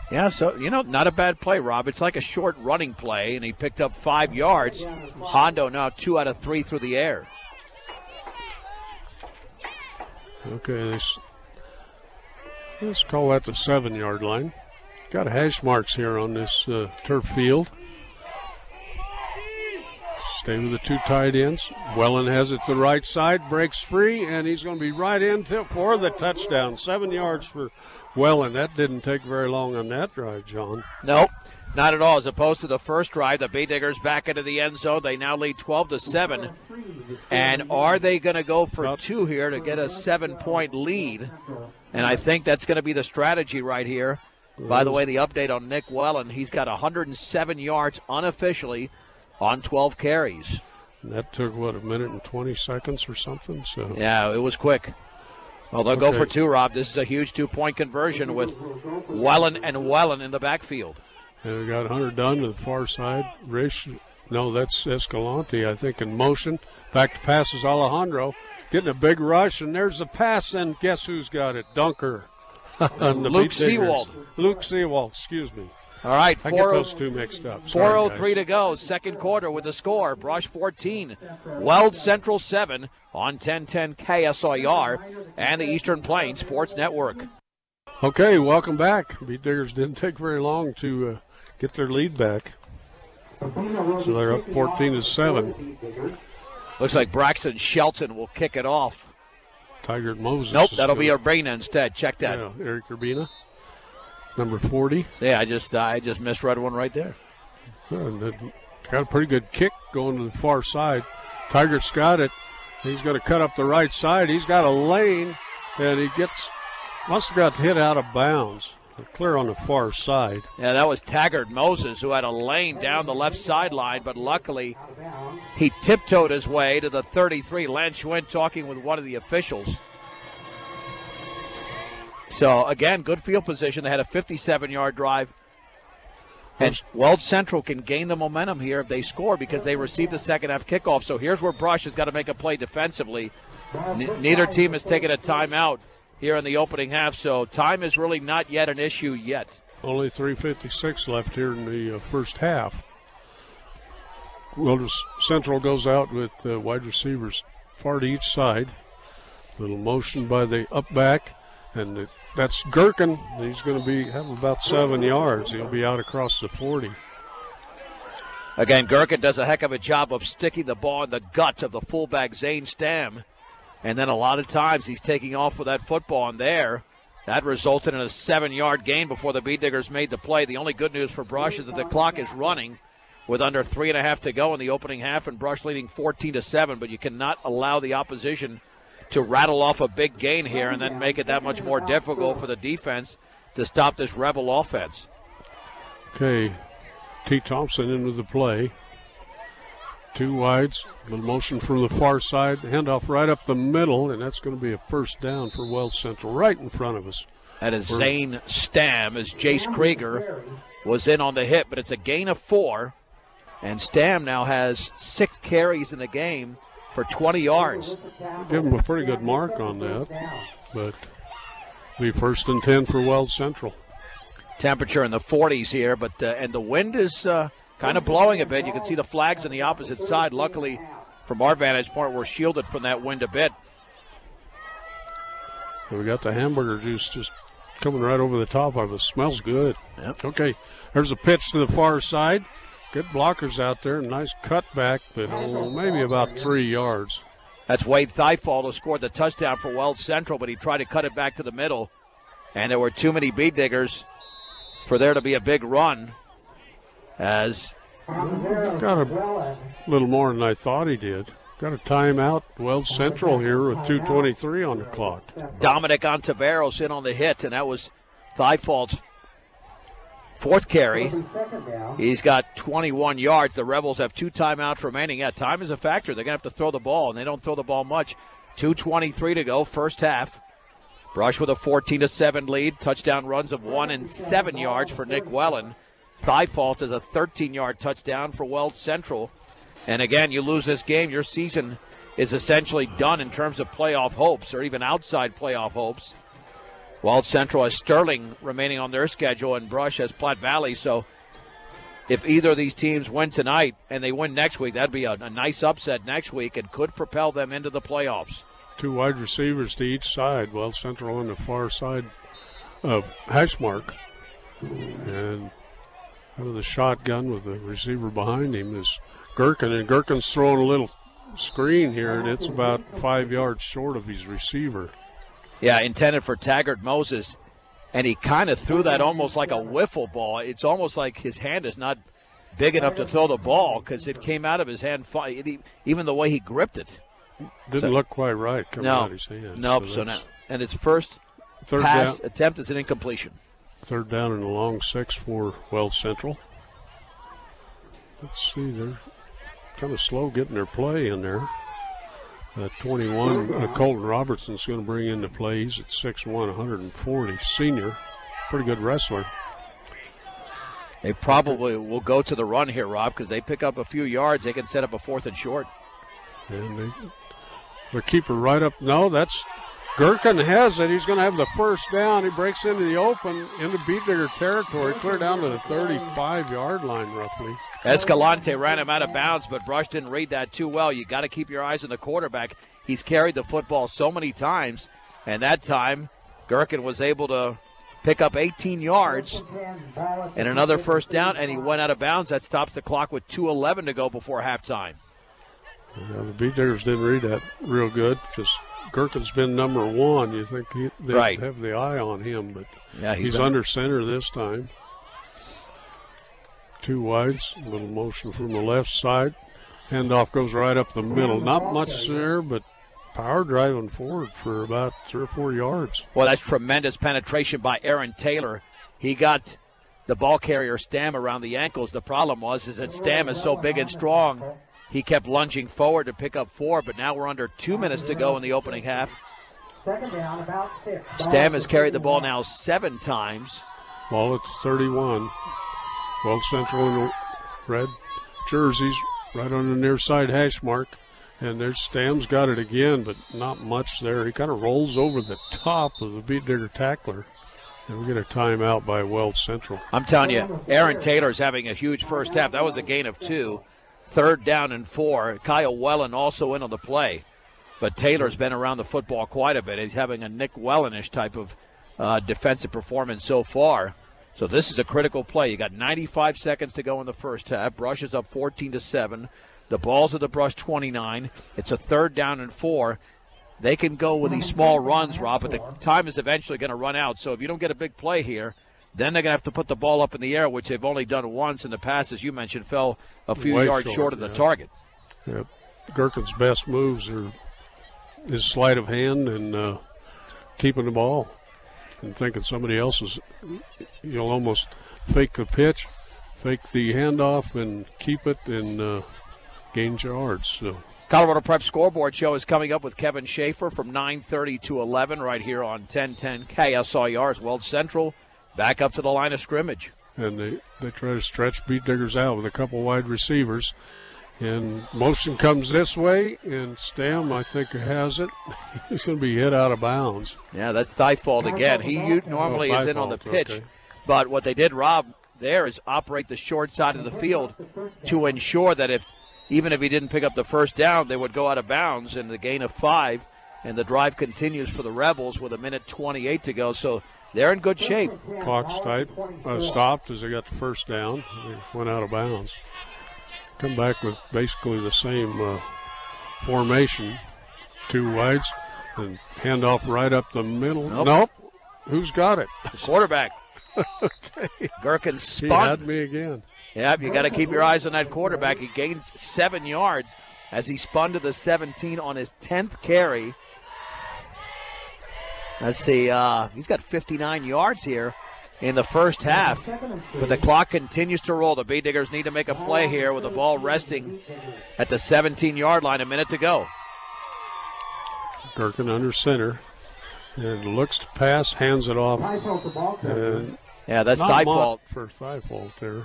Speaker 3: Yeah, so, not a bad play, Rob. It's like a short running play, and he picked up 5 yards. Hondo now 2 out of 3 through the air.
Speaker 2: Okay, let's call that the 7-yard line. Got hash marks here on this turf field. Stay with the 2 tight ends. Wellen has it to the right side, breaks free, and he's going to be right into for the touchdown. 7 yards for Wellen. That didn't take very long on that drive, John.
Speaker 3: Nope, not at all. As opposed to the first drive, the Beat Diggers back into the end zone. They now lead 12-7. And are they going to go for 2 here to get a 7-point lead? And I think that's going to be the strategy right here. By the way, the update on Nick Wellen, he's got 107 yards unofficially on 12 carries.
Speaker 2: And that took, a minute and 20 seconds or something? So
Speaker 3: yeah, it was quick. Well, they'll go for 2, Rob. This is a huge 2-point conversion with Wellen and Wellen in the backfield.
Speaker 2: And we got Hunter Dunn to the far side. Rish No, that's Escalante, I think, in motion. Back to passes Alejandro. Getting a big rush, and there's the pass, and guess who's got it? Dunker.
Speaker 3: Luke Seawald.
Speaker 2: Luke Seawald, excuse me.
Speaker 3: All right,
Speaker 2: I get those two mixed up.
Speaker 3: 4:03 to go, second quarter with the score. Brush 14, Weld Central 7 on 1010 KSIR and the Eastern Plains Sports Network.
Speaker 2: Okay, welcome back. Beat Diggers didn't take very long to get their lead back. So they're up 14-7.
Speaker 3: Looks like Braxton Shelton will kick it off.
Speaker 2: Tiger Moses.
Speaker 3: Nope, that'll be Urbina instead. Check that.
Speaker 2: Yeah, Eric Urbina, number 40.
Speaker 3: Yeah, I just misread one right there.
Speaker 2: Got a pretty good kick going to the far side. Tiger's got it. He's going to cut up the right side. He's got a lane, and he must have got hit out of bounds. Clear on the far side.
Speaker 3: Yeah, that was Taggart Moses, who had a lane down the left sideline, but luckily he tiptoed his way to the 33. Len Schwinn talking with one of the officials. So, again, good field position. They had a 57-yard drive. And Weld Central can gain the momentum here if they score because they received the second-half kickoff. So here's where Brush has got to make a play defensively. Neither team has taken a timeout here in the opening half, so time is really not yet an issue yet.
Speaker 2: Only 3:56 left here in the first half. Weld Central goes out with wide receivers far to each side. Little motion by the up back, and that's Gherkin. He's going to have about 7 yards. He'll be out across the 40.
Speaker 3: Again, Gherkin does a heck of a job of sticking the ball in the guts of the fullback Zane Stam. And then a lot of times he's taking off with that football, and there, that resulted in a 7-yard gain before the Beat Diggers made the play. The only good news for Brush is that the clock is running with under 3.5 to go in the opening half, and Brush leading 14-7. But you cannot allow the opposition to rattle off a big gain here and then make it that much more difficult for the defense to stop this Rebel offense.
Speaker 2: Okay, T. Thompson into the play. Two wides, a little motion from the far side, handoff right up the middle, and that's going to be a first down for Weld Central right in front of us.
Speaker 3: That is Zane Stam, as Jace Krieger was in on the hit, but it's a gain of 4, and Stam now has 6 carries in the game for 20 yards.
Speaker 2: Give him a pretty good mark on that, but be first and 10 for Weld Central.
Speaker 3: Temperature in the 40s here, but and the wind is kind of blowing a bit. You can see the flags on the opposite side. Luckily, from our vantage point, we're shielded from that wind a bit.
Speaker 2: We got the hamburger juice just coming right over the top of us. Smells good.
Speaker 3: Yep.
Speaker 2: Okay, there's a pitch to the far side. Good blockers out there. Nice cutback, but maybe about 3 yards.
Speaker 3: That's Wade Thiefald who scored the touchdown for Weld Central, but he tried to cut it back to the middle. And there were too many Beat Diggers for there to be a big run. As
Speaker 2: got a little more than I thought he did. Got a timeout, Weld Central here with 2:23 on the clock.
Speaker 3: Dominic Ontiveros in on the hit, and that was Thiefald's 4th carry. He's got 21 yards. The Rebels have 2 timeouts remaining. Yeah, time is a factor. They're going to have to throw the ball, and they don't throw the ball much. 2:23 to go, first half. Brush with a 14-7 lead. Touchdown runs of 1 and 7 yards for Nick Wellen. Thiefald has a 13-yard touchdown for Weld Central. And again, you lose this game, your season is essentially done in terms of playoff hopes or even outside playoff hopes. Weld Central has Sterling remaining on their schedule and Brush has Platte Valley. So if either of these teams win tonight and they win next week, that'd be a nice upset next week and could propel them into the playoffs. 2
Speaker 2: wide receivers to each side. Weld Central on the far side of hash mark. And out of the shotgun with the receiver behind him is Gherkin, and Gherkin's throwing a little screen here, and it's about 5 yards short of his receiver.
Speaker 3: Yeah, intended for Taggart Moses, and he kind of threw that almost like a wiffle ball. It's almost like his hand is not big enough to throw the ball because it came out of his hand, even the way he gripped it.
Speaker 2: Didn't look quite right coming out of his hand.
Speaker 3: Nope, so now, and its first pass attempt is an incompletion. 3rd
Speaker 2: down and a long 6 for Weld Central. Let's see, they're kind of slow getting their play in there. 21, Colton Robertson's going to bring into play. He's at 6'1", 140, senior. Pretty good wrestler.
Speaker 3: They probably will go to the run here, Rob, because they pick up a few yards. They can set up a 4th and short.
Speaker 2: And the keeper right up. No, that's Gherkin has it. He's going to have the first down. He breaks into the open, into Beat Digger territory, clear down to the 35-yard line roughly.
Speaker 3: Escalante ran him out of bounds, but Brush didn't read that too well. You got to keep your eyes on the quarterback. He's carried the football so many times, and that time Gherkin was able to pick up 18 yards and another first down, and he went out of bounds. That stops the clock with 2:11 to go before halftime.
Speaker 2: Yeah, the Beat Diggers didn't read that real good because Gherkin's been number 1. You think they'd have the eye on him, but
Speaker 3: yeah,
Speaker 2: he's under center this time. 2 wides, a little motion from the left side. Handoff goes right up the middle. Not much there, but power driving forward for about 3 or 4 yards.
Speaker 3: Well, that's tremendous penetration by Aaron Taylor. He got the ball carrier Stam around the ankles. The problem was that Stam is so big and strong, he kept lunging forward to pick up 4, but now we're under 2 minutes to go in the opening half. Stam has carried the ball now 7 times.
Speaker 2: Ball at 31. Weld Central in the red jerseys right on the near side hash mark. And there's Stam's got it again, but not much there. He kind of rolls over the top of the Beat Digger tackler. And we get a timeout by Weld Central.
Speaker 3: I'm telling you, Aaron Taylor's having a huge first half. That was a gain of 2. 3rd down and 4. Kyle Wellen also in on the play. But Taylor's been around the football quite a bit. He's having a Nick Wellenish type of defensive performance so far. So this is a critical play. You got 95 seconds to go in the first half. Brush is up 14-7. The ball's at the Brush 29. It's a 3rd down and 4. They can go with these small runs, Rob, but the time is eventually going to run out. So if you don't get a big play here, then they're going to have to put the ball up in the air, which they've only done once in the past, as you mentioned, fell a few yards short of the target.
Speaker 2: Yeah. Gherkin's best moves are his sleight of hand and keeping the ball and thinking somebody else is, you'll almost fake the pitch, fake the handoff, and keep it and gain yards. So.
Speaker 3: Colorado Prep Scoreboard Show is coming up with Kevin Schaefer from 9:30 to 11 right here on 1010 KSIR's Weld Central. Back up to the line of scrimmage.
Speaker 2: And they try to stretch Beat Diggers out with a couple wide receivers. And motion comes this way, and Stam, I think, has it. He's going to be hit out of bounds.
Speaker 3: Yeah, that's Thifault again. He normally is in on the pitch. Okay. But what they did, Rob, there is operate the short side of the field to ensure that even if he didn't pick up the first down, they would go out of bounds in the gain of 5. And the drive continues for the Rebels with 1:28 to go. So they're in good shape.
Speaker 2: Clock stopped as they got the first down. They went out of bounds. Come back with basically the same formation. 2 wides and handoff right up the middle. Nope. Who's got it?
Speaker 3: The quarterback.
Speaker 2: Okay.
Speaker 3: Gherkin spun.
Speaker 2: He had me again.
Speaker 3: Yeah, you got to keep your eyes on that quarterback. He gains 7 yards as he spun to the 17 on his 10th carry. Let's see. He's got 59 yards here in the first half, but the clock continues to roll. The Beat Diggers need to make a play here with the ball resting at the 17-yard line. 1 minute to go.
Speaker 2: Gherkin under center and looks to pass, hands it off. And
Speaker 3: yeah, that's Thifault.
Speaker 2: For Thifault there.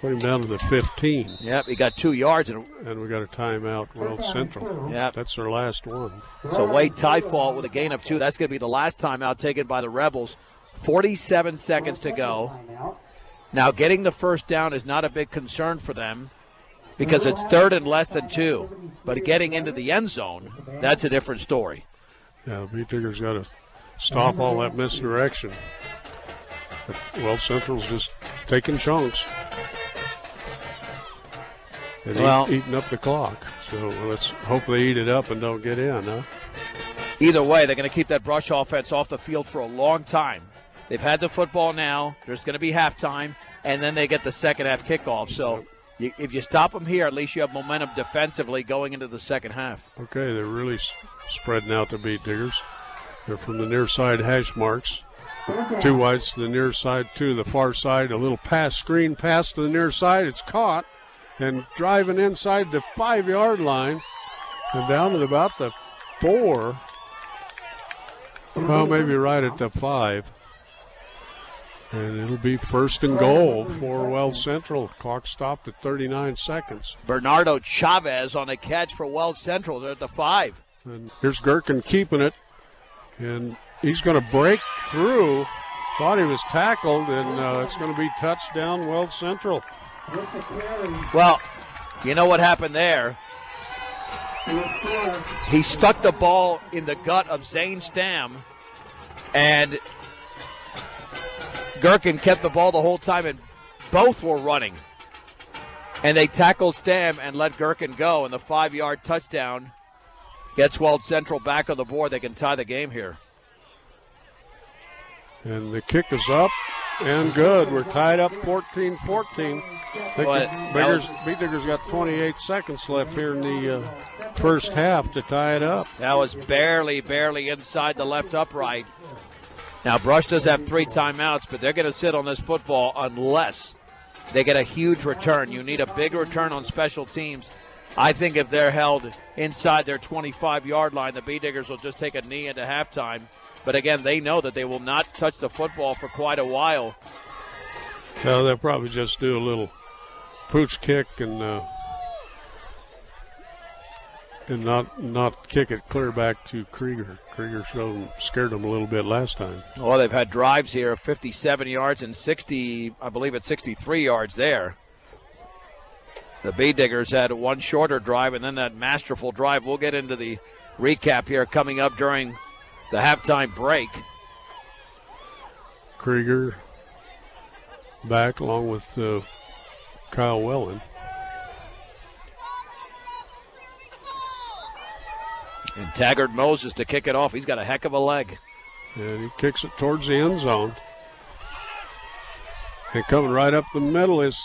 Speaker 2: Put him down to the 15.
Speaker 3: Yep, he got 2 yards.
Speaker 2: And we got a timeout, Weld Central.
Speaker 3: Yep.
Speaker 2: That's their last one.
Speaker 3: So Wade Thifault with a gain of 2. That's going to be the last timeout taken by the Rebels. 47 seconds to go. Now, getting the first down is not a big concern for them because it's 3rd and less than 2. But getting into the end zone, that's a different story.
Speaker 2: Yeah, the Beat Diggers got to stop all that misdirection. But Weld Central's just taking chunks. And eating up the clock. So let's hope they eat it up and don't get in, huh?
Speaker 3: Either way, they're going to keep that Brush offense off the field for a long time. They've had the football now. There's going to be halftime, and then they get the second half kickoff. So if you stop them here, at least you have momentum defensively going into the second half.
Speaker 2: Okay, they're really spreading out the Beat Diggers. They're from the near side hash marks. 2 wides to the near side, to the far side. A little screen pass to the near side. It's caught. And driving inside the 5-yard line and down to about the 4. Well, maybe right at the 5. And it'll be 1st and goal for Weld Central. Clock stopped at 39 seconds.
Speaker 3: Bernardo Chavez on a catch for Weld Central. They're at the 5.
Speaker 2: And here's Gherkin keeping it. And he's going to break through. Thought he was tackled, and it's going to be touchdown Weld Central.
Speaker 3: Well, you know what happened there? He stuck the ball in the gut of Zane Stam, and Gherkin kept the ball the whole time, and both were running. And they tackled Stam and let Gherkin go, and the 5-yard touchdown gets Weld Central back on the board. They can tie the game here.
Speaker 2: And the kick is up and good. We're tied up 14-14. B-Diggers got 28 seconds left here in the first half to tie it up.
Speaker 3: That was barely inside the left upright. Now, Brush does have 3 timeouts, but they're going to sit on this football unless they get a huge return. You need a big return on special teams. I think if they're held inside their 25-yard line, the B-Diggers will just take a knee into halftime. But again, they know that they will not touch the football for quite a while.
Speaker 2: So they'll probably just do a little pooch kick and not kick it clear back to Krieger. Krieger scared them a little bit last time.
Speaker 3: Well, they've had drives here of 57 yards and 60, I believe it's 63 yards there. The B-Diggers had one shorter drive and then that masterful drive. We'll get into the recap here coming up during the halftime break.
Speaker 2: Krieger back along with Kyle Wellen.
Speaker 3: And Taggart Moses to kick it off. He's got a heck of a leg.
Speaker 2: And he kicks it towards the end zone. And coming right up the middle is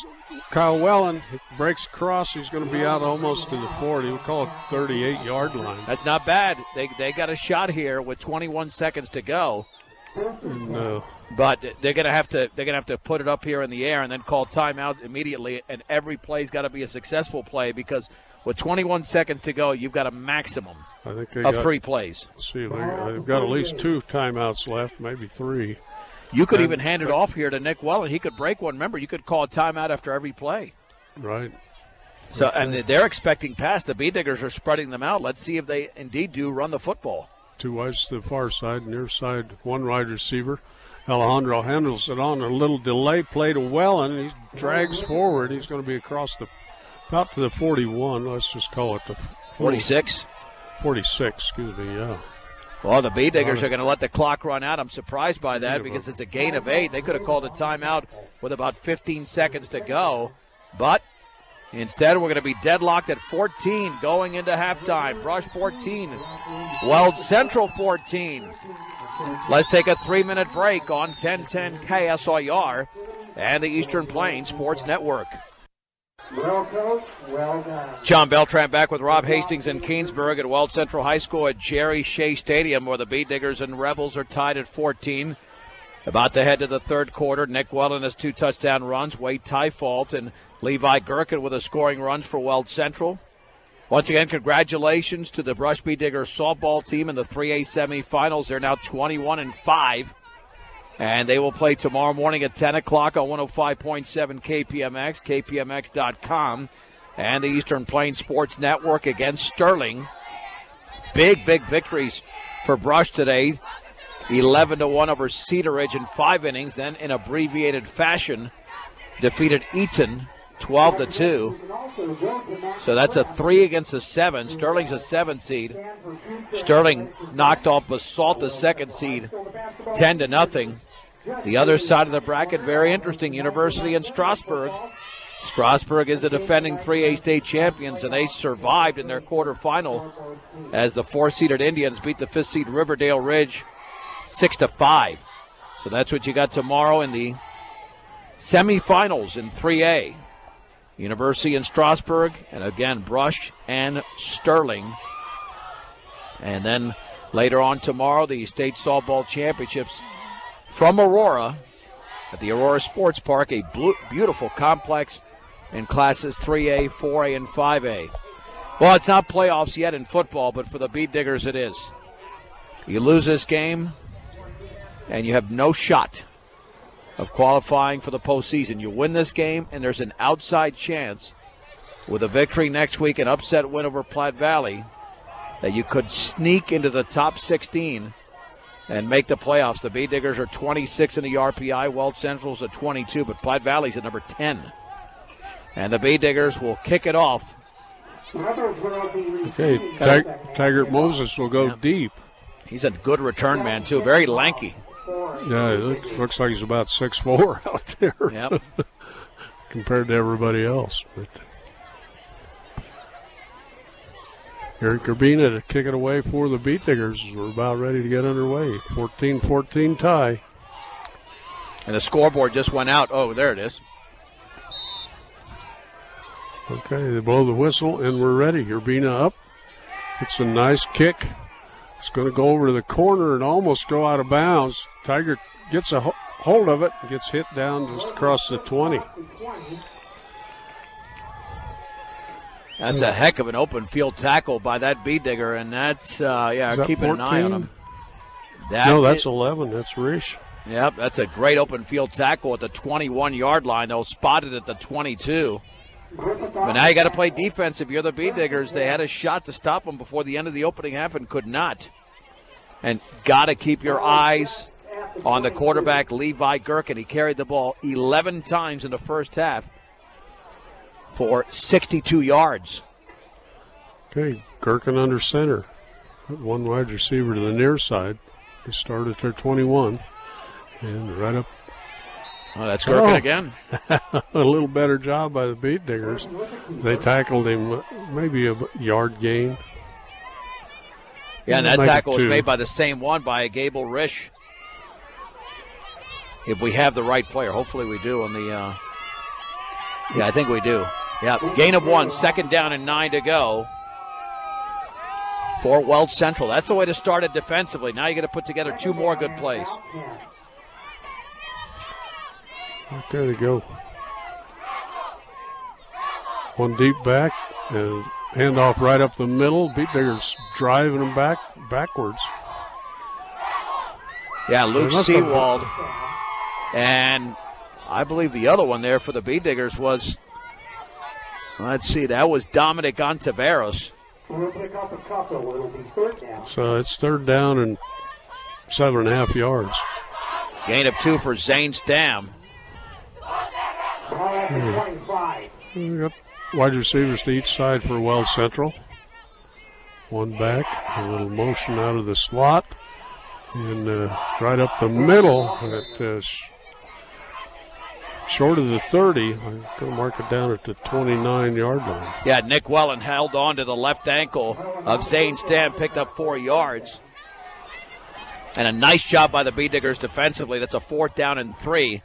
Speaker 2: Kyle Wellen. He breaks across. He's going to be out almost to the 40. We'll call it 38-yard line.
Speaker 3: That's not bad. They got a shot here with 21 seconds to go.
Speaker 2: And,
Speaker 3: but they're going to have to put it up here in the air and then call timeout immediately. And every play's got to be a successful play because with 21 seconds to go, you've got a maximum of 3 plays.
Speaker 2: Let's see, they've got at least 2 timeouts left, maybe 3.
Speaker 3: You could even hand it off here to Nick Wellen. He could break one. Remember, you could call a timeout after every play.
Speaker 2: Right.
Speaker 3: So, and they're expecting pass. The B-Diggers are spreading them out. Let's see if they indeed do run the football.
Speaker 2: 2 wides to the far side, near side, 1 wide receiver. Alejandro handles it on a little delay play to Wellen. He drags forward. He's going to be across about to the 41. Let's just call it the
Speaker 3: 46.
Speaker 2: 46, excuse me, yeah.
Speaker 3: Well, the B-Diggers are going to let the clock run out. I'm surprised by that because it's a gain of 8. They could have called a timeout with about 15 seconds to go. But instead, we're going to be deadlocked at 14 going into halftime. Brush 14. Weld Central 14. Let's take a 3-minute break on 1010 KSIR and the Eastern Plains Sports Network.
Speaker 1: Well, Coach, well done.
Speaker 3: John Beltran back with Rob Hastings in Keensburg at Weld Central High School at Jerry Shea Stadium, where the B-Diggers and Rebels are tied at 14. About to head to the third quarter. Nick Wellen has 2 touchdown runs. Wade Tyfault and Levi Gherkin with a scoring runs for Weld Central. Once again, congratulations to the Brush B-Diggers softball team in the 3A semifinals. They're now 21-5. And they will play tomorrow morning at 10 o'clock on 105.7 KPMX, KPMX.com, and the Eastern Plains Sports Network against Sterling. Big victories for Brush today. 11-1 over Cedar Ridge in 5 innings. Then in abbreviated fashion, defeated Eaton 12-2. So that's a 3 against a 7. Sterling's a 7 seed. Sterling knocked off Basalt, the 2nd seed, 10-0. The other side of the bracket, very interesting. University and Strasburg. Strasburg is the defending 3A state champions, and they survived in their quarterfinal as the 4-seeded Indians beat the 5th seed Riverdale Ridge 6-5. So that's what you got tomorrow in the semifinals in 3A. University and Strasburg, and again, Brush and Sterling. And then later on tomorrow, the state softball championships from Aurora at the Aurora Sports Park, a beautiful complex in classes 3A, 4A, and 5A. Well, it's not playoffs yet in football, but for the B-Diggers it is. You lose this game, and you have no shot of qualifying for the postseason. You win this game, and there's an outside chance with a victory next week, an upset win over Platte Valley, that you could sneak into the top 16 and make the playoffs. The Bee Diggers are 26 in the RPI. Weld Central's at 22, but Platte Valley's at number 10. And the Bee Diggers will kick it off.
Speaker 2: Okay, Taggart Moses will go deep.
Speaker 3: He's a good return man, too. Very lanky.
Speaker 2: Yeah, it looks like he's about 6'4" out there.
Speaker 3: Yep.
Speaker 2: Compared to everybody else. But Eric Urbina to kick it away for the Bee Diggers as we're about ready to get underway. 14-14 tie.
Speaker 3: And the scoreboard just went out. Oh, there it is.
Speaker 2: Okay, they blow the whistle, and we're ready. Urbina up. It's a nice kick. It's going to go over to the corner and almost go out of bounds. Tiger gets a hold of it and gets hit down just across the 20.
Speaker 3: That's a heck of an open field tackle by that Bee Digger, and that's, keeping 14? An eye on him.
Speaker 2: No, that's 11. That's Rish.
Speaker 3: Yep, that's a great open field tackle at the 21-yard line. They'll spot it at the 22. But now you got to play defense. If you're the Bee Diggers, they had a shot to stop them before the end of the opening half and could not. And got to keep your eyes on the quarterback, Levi Gherkin. He carried the ball 11 times in the first half for 62 yards.
Speaker 2: Okay, Gherkin under center. One wide receiver to the near side. They start at their 21. And right up.
Speaker 3: Oh, that's Gherkin again.
Speaker 2: A little better job by the Bee Diggers. They tackled him maybe a yard gain.
Speaker 3: Yeah, and that tackle was made by the same one, by Gable Rish. If we have the right player. Hopefully we do on the I think we do. Yeah, gain of 1, 2nd down and 9 to go for Weld Central. That's the way to start it defensively. Now you got to put together 2 more good plays.
Speaker 2: There they go. One deep back and handoff right up the middle. Bee Diggers driving them backwards.
Speaker 3: Yeah, Luke Seawald. And I believe the other one there for the Bee Diggers was, let's see, that was Dominic Ontiveros.
Speaker 2: So it's 3rd down and 7.5 yards.
Speaker 3: Gain of 2 for Zane Stam.
Speaker 2: We got wide receivers to each side for Weld Central. One back, a little motion out of the slot, and right up the middle at short of the 30. I'm going to mark it down at the 29-yard line.
Speaker 3: Yeah, Nick Wellen held on to the left ankle of Zane Stam, picked up 4 yards. And a nice job by the Bee Diggers defensively. That's a 4th down and 3.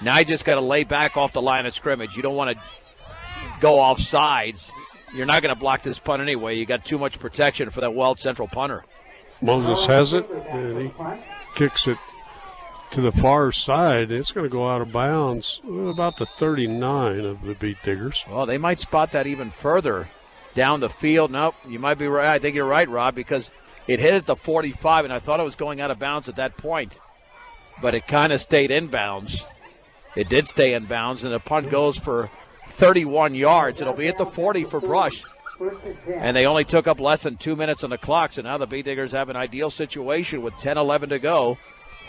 Speaker 3: Now you just got to lay back off the line of scrimmage. You don't want to go off sides. You're not going to block this punt anyway. You got too much protection for that Weld Central punter.
Speaker 2: Moses has it, and he kicks it to the far side. It's going to go out of bounds about the 39 of the Bee Diggers.
Speaker 3: Well, they might spot that even further down the field. Nope, you might be right. I think you're right, Rob, because it hit at the 45, and I thought it was going out of bounds at that point. But it kind of stayed in bounds. It did stay in bounds, and the punt goes for 31 yards. It'll be at the 40 for Brush. And they only took up less than 2 minutes on the clock, so now the Bee Diggers have an ideal situation with 10-11 to go.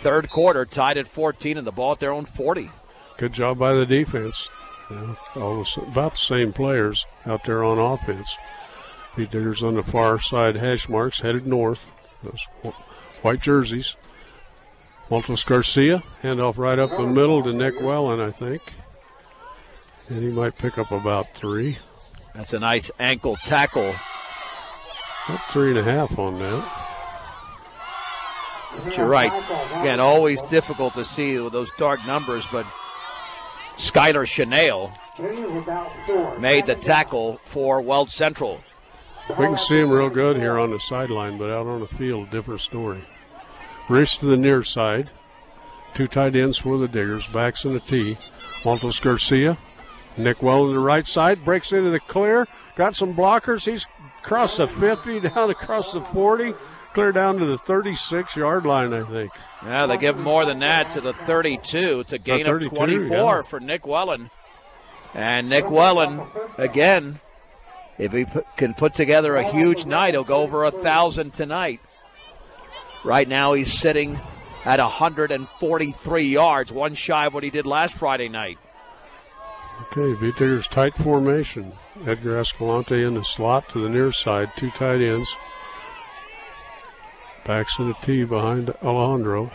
Speaker 3: 3rd quarter, tied at 14, and the ball at their own 40.
Speaker 2: Good job by the defense. About the same players out there on offense. Bee Diggers on the far side hash marks headed north. Those white jerseys. Maltos Garcia, handoff right up the middle to Nick Wellen, I think. And he might pick up about 3.
Speaker 3: That's a nice ankle tackle.
Speaker 2: About 3.5 on that.
Speaker 3: But you're right. Again, always difficult to see with those dark numbers, but Skylar Chanel made the tackle for Weld Central.
Speaker 2: We can see him real good here on the sideline, but out on the field, different story. Rish to the near side. 2 tight ends for the Diggers. Backs in the T. Maltos Garcia. Nick Well to the right side. Breaks into the clear. Got some blockers. He's across the 50, down across the 40, clear down to the 36-yard line, I think.
Speaker 3: Yeah, they give him more than that to the 32. It's a gain of 24 for Nick Wellen. And Nick Wellen, again, if he can put together a huge night, he'll go over 1,000 tonight. Right now he's sitting at 143 yards, one shy of what he did last Friday night.
Speaker 2: Okay, Beat Diggers tight formation. Edgar Escalante in the slot to the near side, two tight ends. Backs in a T behind Alejandro.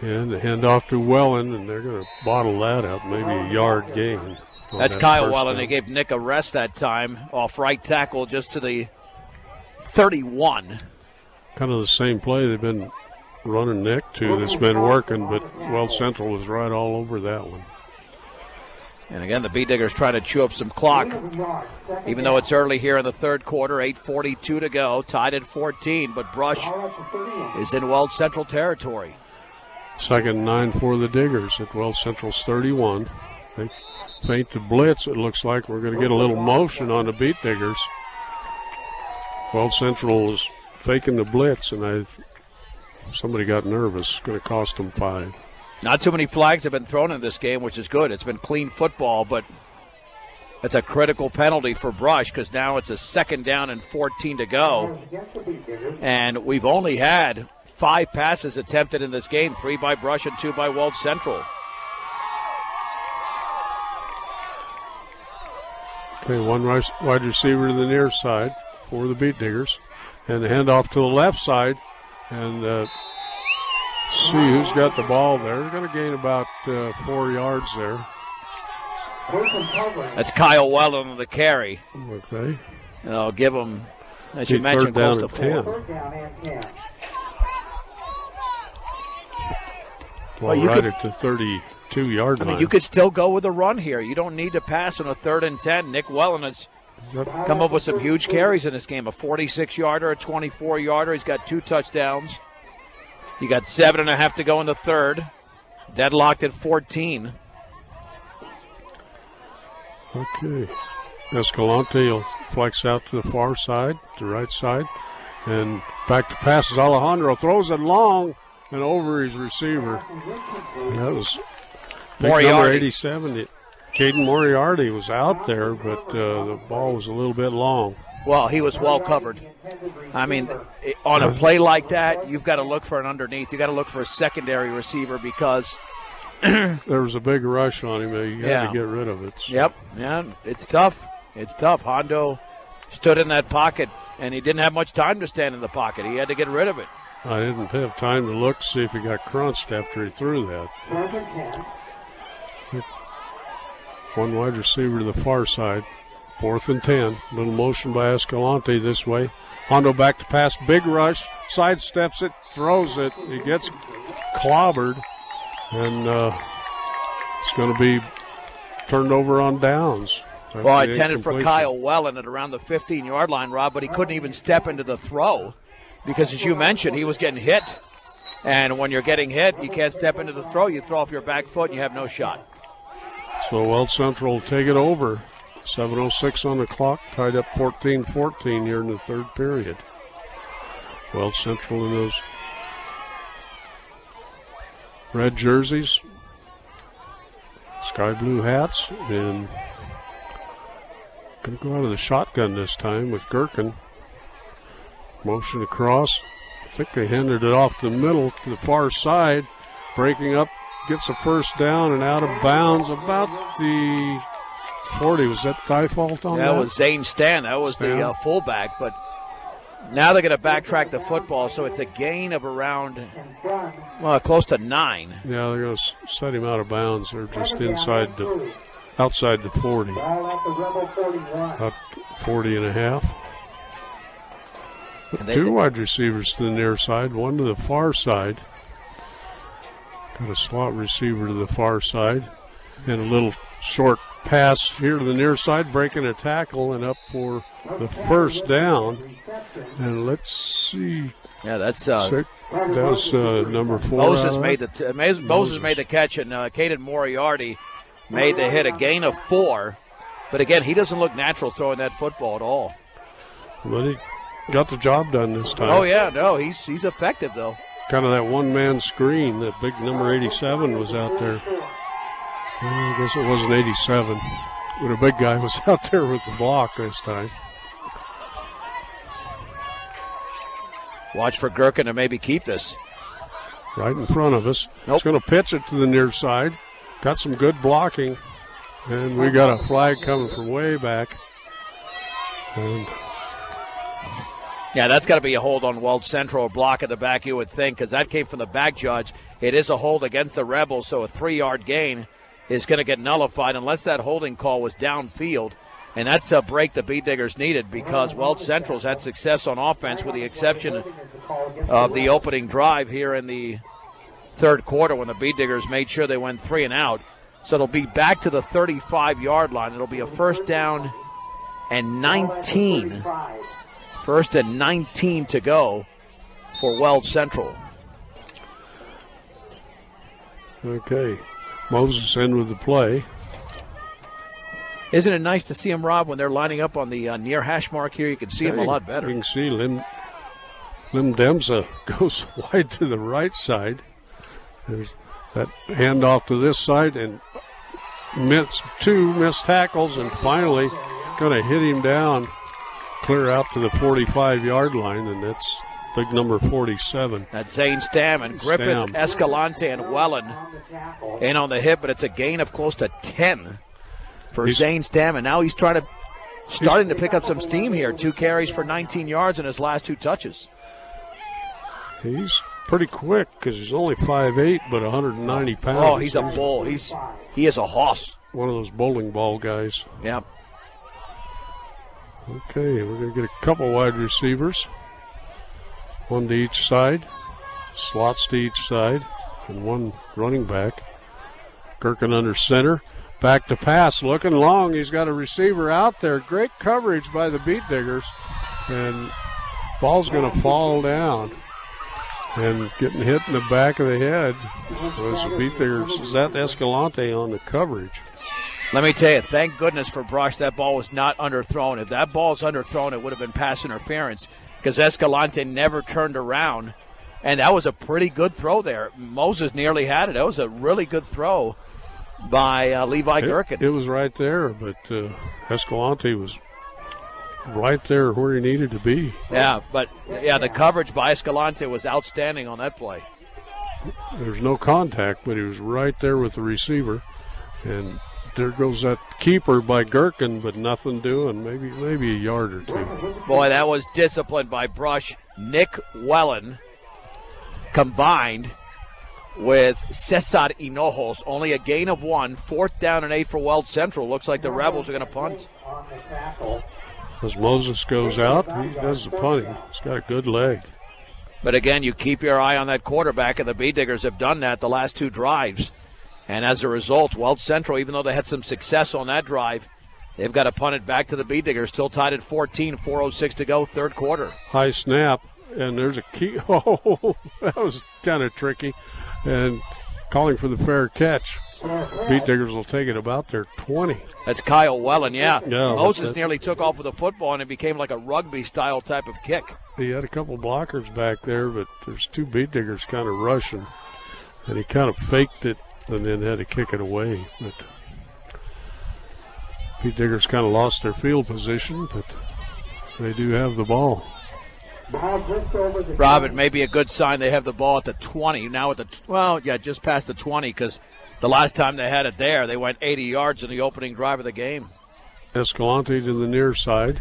Speaker 2: And the handoff to Wellen, and they're going to bottle that up, maybe a yard gain.
Speaker 3: That's Kyle Wellen. They gave Nick a rest that time off right tackle just to the 31.
Speaker 2: Kind of the same play they've been running Nick to that's been working, but Weld Central was right all over that one.
Speaker 3: And again, the Beat Diggers trying to chew up some clock, even though it's early here in the third quarter, 8:42 to go, tied at 14, but Brush is in Weld Central territory.
Speaker 2: 2nd and 9 for the Diggers at Weld Central's 31. They feint to blitz. It looks like we're going to get a little motion on the Beat Diggers. Weld Central is faking the blitz, and somebody got nervous. It's going to cost them 5.
Speaker 3: Not too many flags have been thrown in this game, which is good. It's been clean football, but it's a critical penalty for Brush because now it's a 2nd down and 14 to go. And we've only had 5 passes attempted in this game, 3 by Brush and 2 by Weld Central.
Speaker 2: Okay, one wide receiver to the near side for the Beat Diggers. And the handoff to the left side. And see who's got the ball there. They're going to gain about 4 yards there.
Speaker 3: That's Kyle Wellen on the carry.
Speaker 2: Okay.
Speaker 3: I'll give him, as you mentioned, close to 4.
Speaker 2: Well, right at the 32-yard line.
Speaker 3: I mean, you could still go with a run here. You don't need to pass on a 3rd and 10. Nick Wellen has come up with some huge carries in this game. A 46-yarder, a 24-yarder. He's got 2 touchdowns. You got 7.5 to go in the third. Deadlocked at 14.
Speaker 2: Okay. Escalante will flex out to the far side, the right side. And back to passes. Alejandro throws it long and over his receiver. And that was number 87. Caden Moriarty was out there, but the ball was a little bit long.
Speaker 3: Well, he was well covered. I mean, on a play like that, you've got to look for an underneath. You've got to look for a secondary receiver because
Speaker 2: there was a big rush on him. You had to get rid of it. So.
Speaker 3: Yep. Yeah, it's tough. It's tough. Hondo stood in that pocket, and he didn't have much time to stand in the pocket. He had to get rid of it.
Speaker 2: I didn't have time to look to see if he got crunched after he threw that. One wide receiver to the far side. 4th and 10. Little motion by Escalante this way. Hondo back to pass. Big rush. Sidesteps it. Throws it. He gets clobbered. And it's going to be turned over on downs.
Speaker 3: Well, intended for Kyle Wellen at around the 15-yard line, Rob, but he couldn't even step into the throw because, as you mentioned, he was getting hit. And when you're getting hit, you can't step into the throw. You throw off your back foot and you have no shot.
Speaker 2: So Weld Central will take it over. 7:06 on the clock, tied up 14-14 here in the third period. Weld Central in those red jerseys, sky blue hats, and going to go out of the shotgun this time with Gherkin. Motion across. I think they handed it off the middle to the far side, breaking up, gets a first down and out of bounds about the 40. Was that Ty fault on that?
Speaker 3: That was Zane Stan. That was the fullback. But now they're going to backtrack the football, so it's a gain of around, close to 9.
Speaker 2: Yeah, they're going to set him out of bounds. They're just outside the 40. About 40 and a half. Two wide receivers to the near side, one to the far side. Got a slot receiver to the far side. And a little short pass here to the near side, breaking a tackle and up for the first down. And let's see.
Speaker 3: Yeah, that's
Speaker 2: number 4.
Speaker 3: Moses made the catch, and Caden Moriarty made the hit, a gain of 4. But again, he doesn't look natural throwing that football at all.
Speaker 2: But he got the job done this time.
Speaker 3: Oh, yeah, no, he's effective, though.
Speaker 2: Kind of that one-man screen. That big number 87 was out there. I guess it wasn't 87. But a big guy was out there with the block this time.
Speaker 3: Watch for Gherkin to maybe keep this.
Speaker 2: Right in front of us.
Speaker 3: Nope.
Speaker 2: He's going to pitch it to the near side. Got some good blocking. And we got a flag coming from way back. And
Speaker 3: yeah, that's got to be a hold on Weld Central, a block at the back, you would think, because that came from the back judge. It is a hold against the Rebels, so a 3-yard gain is going to get nullified unless that holding call was downfield. And that's a break the Beat Diggers needed because Weld Central's had success on offense with the exception of the opening drive here in the third quarter when the Beat Diggers made sure they went 3 and out. So it'll be back to the 35-yard line. It'll be a first down and 19. First and 19 to go for Weld Central.
Speaker 2: okay, Moses in with the play.
Speaker 3: Isn't it nice to see him, Rob, when they're lining up on the near hash mark here? You can see him a lot better.
Speaker 2: You can see Lim Demza goes wide to the right side. There's that handoff to this side and two missed tackles, and finally going to hit him down, clear out to the 45-yard line, and that's big number 47.
Speaker 3: That's Zane Stam and Griffith, Escalante, and Wellen in on the hit, but it's a gain of close to 10 for Zane Stam, and now he's starting to pick up some steam here. 2 carries for 19 yards in his last 2 touches.
Speaker 2: He's pretty quick because he's only 5'8", but 190 pounds.
Speaker 3: Oh, he's a bull. He is a hoss.
Speaker 2: One of those bowling ball guys.
Speaker 3: Yeah.
Speaker 2: Okay, we're going to get a couple wide receivers. One to each side. Slots to each side. And one running back. Gherkin under center. Back to pass. Looking long. He's got a receiver out there. Great coverage by the Beat Diggers. And ball's going to fall down. And getting hit in the back of the head was the Beat Diggers. Is that Escalante on the coverage?
Speaker 3: Let me tell you, thank goodness for Brush that ball was not underthrown. If that ball's underthrown, it would have been pass interference because Escalante never turned around. And that was a pretty good throw there. Moses nearly had it. That was a really good throw by Levi Gherkin.
Speaker 2: It was right there, but Escalante was right there where he needed to be.
Speaker 3: Yeah, but the coverage by Escalante was outstanding on that play.
Speaker 2: There's no contact, but he was right there with the receiver. And there goes that keeper by Gherkin, but nothing doing. Maybe a yard or 2.
Speaker 3: Boy, that was disciplined by Brush. Nick Wellen combined with Cesar Hinojos. Only a gain of 1. 4th down and 8 for Weld Central. Looks like the Rebels are going to punt.
Speaker 2: As Moses goes out, he does the punting. He's got a good leg.
Speaker 3: But again, you keep your eye on that quarterback, and the Beat Diggers have done that the last 2 drives. And as a result, Weld Central, even though they had some success on that drive, they've got to punt it back to the Beat Diggers. Still tied at 14, 4:06 to go, third quarter.
Speaker 2: High snap, and there's a key. Oh, that was kind of tricky. And calling for the fair catch. Beat Diggers will take it about their 20.
Speaker 3: That's Kyle Wellen, yeah. Moses
Speaker 2: that
Speaker 3: nearly took off with the football, and it became like a rugby-style type of kick.
Speaker 2: He had a couple blockers back there, but there's 2 Beat Diggers kind of rushing. And he kind of faked it and then had to kick it away. But Beat Diggers kind of lost their field position, but they do have the ball.
Speaker 3: Rob, it may be a good sign they have the ball at the 20. Now at the, just past the 20, because the last time they had it there, they went 80 yards in the opening drive of the game.
Speaker 2: Escalante to the near side.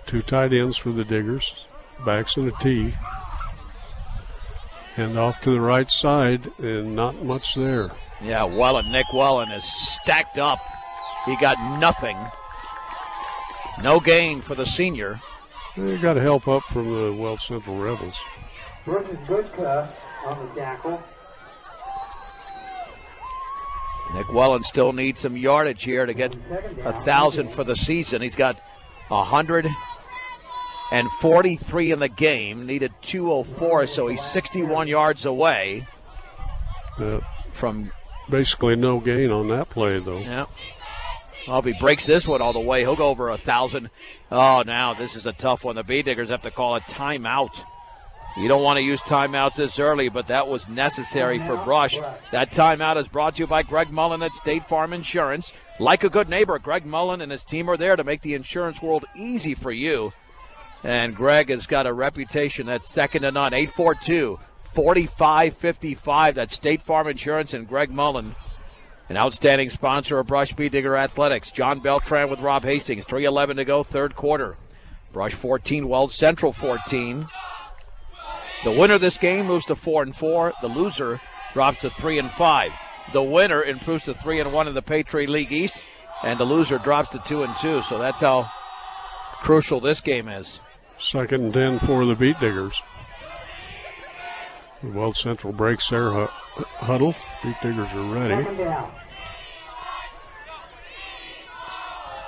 Speaker 2: 2 tight ends for the Diggers. Backs in a T. And off to the right side, and not much there.
Speaker 3: Yeah, Nick Wellen is stacked up. He got nothing. No gain for the senior.
Speaker 2: They got help up from the Weld Central Rebels.
Speaker 1: George's Goodka on the tackle.
Speaker 3: Nick Wellen still needs some yardage here to get 1,000 for the season. He's got 143 in the game, needed 204, so he's 61 yards away from
Speaker 2: basically no gain on that play, though.
Speaker 3: Yeah. Well, if he breaks this one all the way, he'll go over 1,000. Oh, now this is a tough one. The Bee Diggers have to call a timeout. You don't want to use timeouts this early, but that was necessary for Brush. That timeout is brought to you by Greg Mullen at State Farm Insurance. Like a good neighbor, Greg Mullen and his team are there to make the insurance world easy for you. And Greg has got a reputation that's second to none. 842-4555. That's State Farm Insurance and Greg Mullen. An outstanding sponsor of Brush Bee Digger Athletics. John Beltran with Rob Hastings. 3:11 to go, third quarter. Brush 14, Weld Central 14. The winner of this game moves to 4-4. The loser drops to 3-5. The winner improves to 3-1 in the Patriot League East, and the loser drops to 2-2. So that's how crucial this game is.
Speaker 2: 2nd and 10 for the Beat Diggers. Weld Central breaks their huddle. Beat Diggers are ready.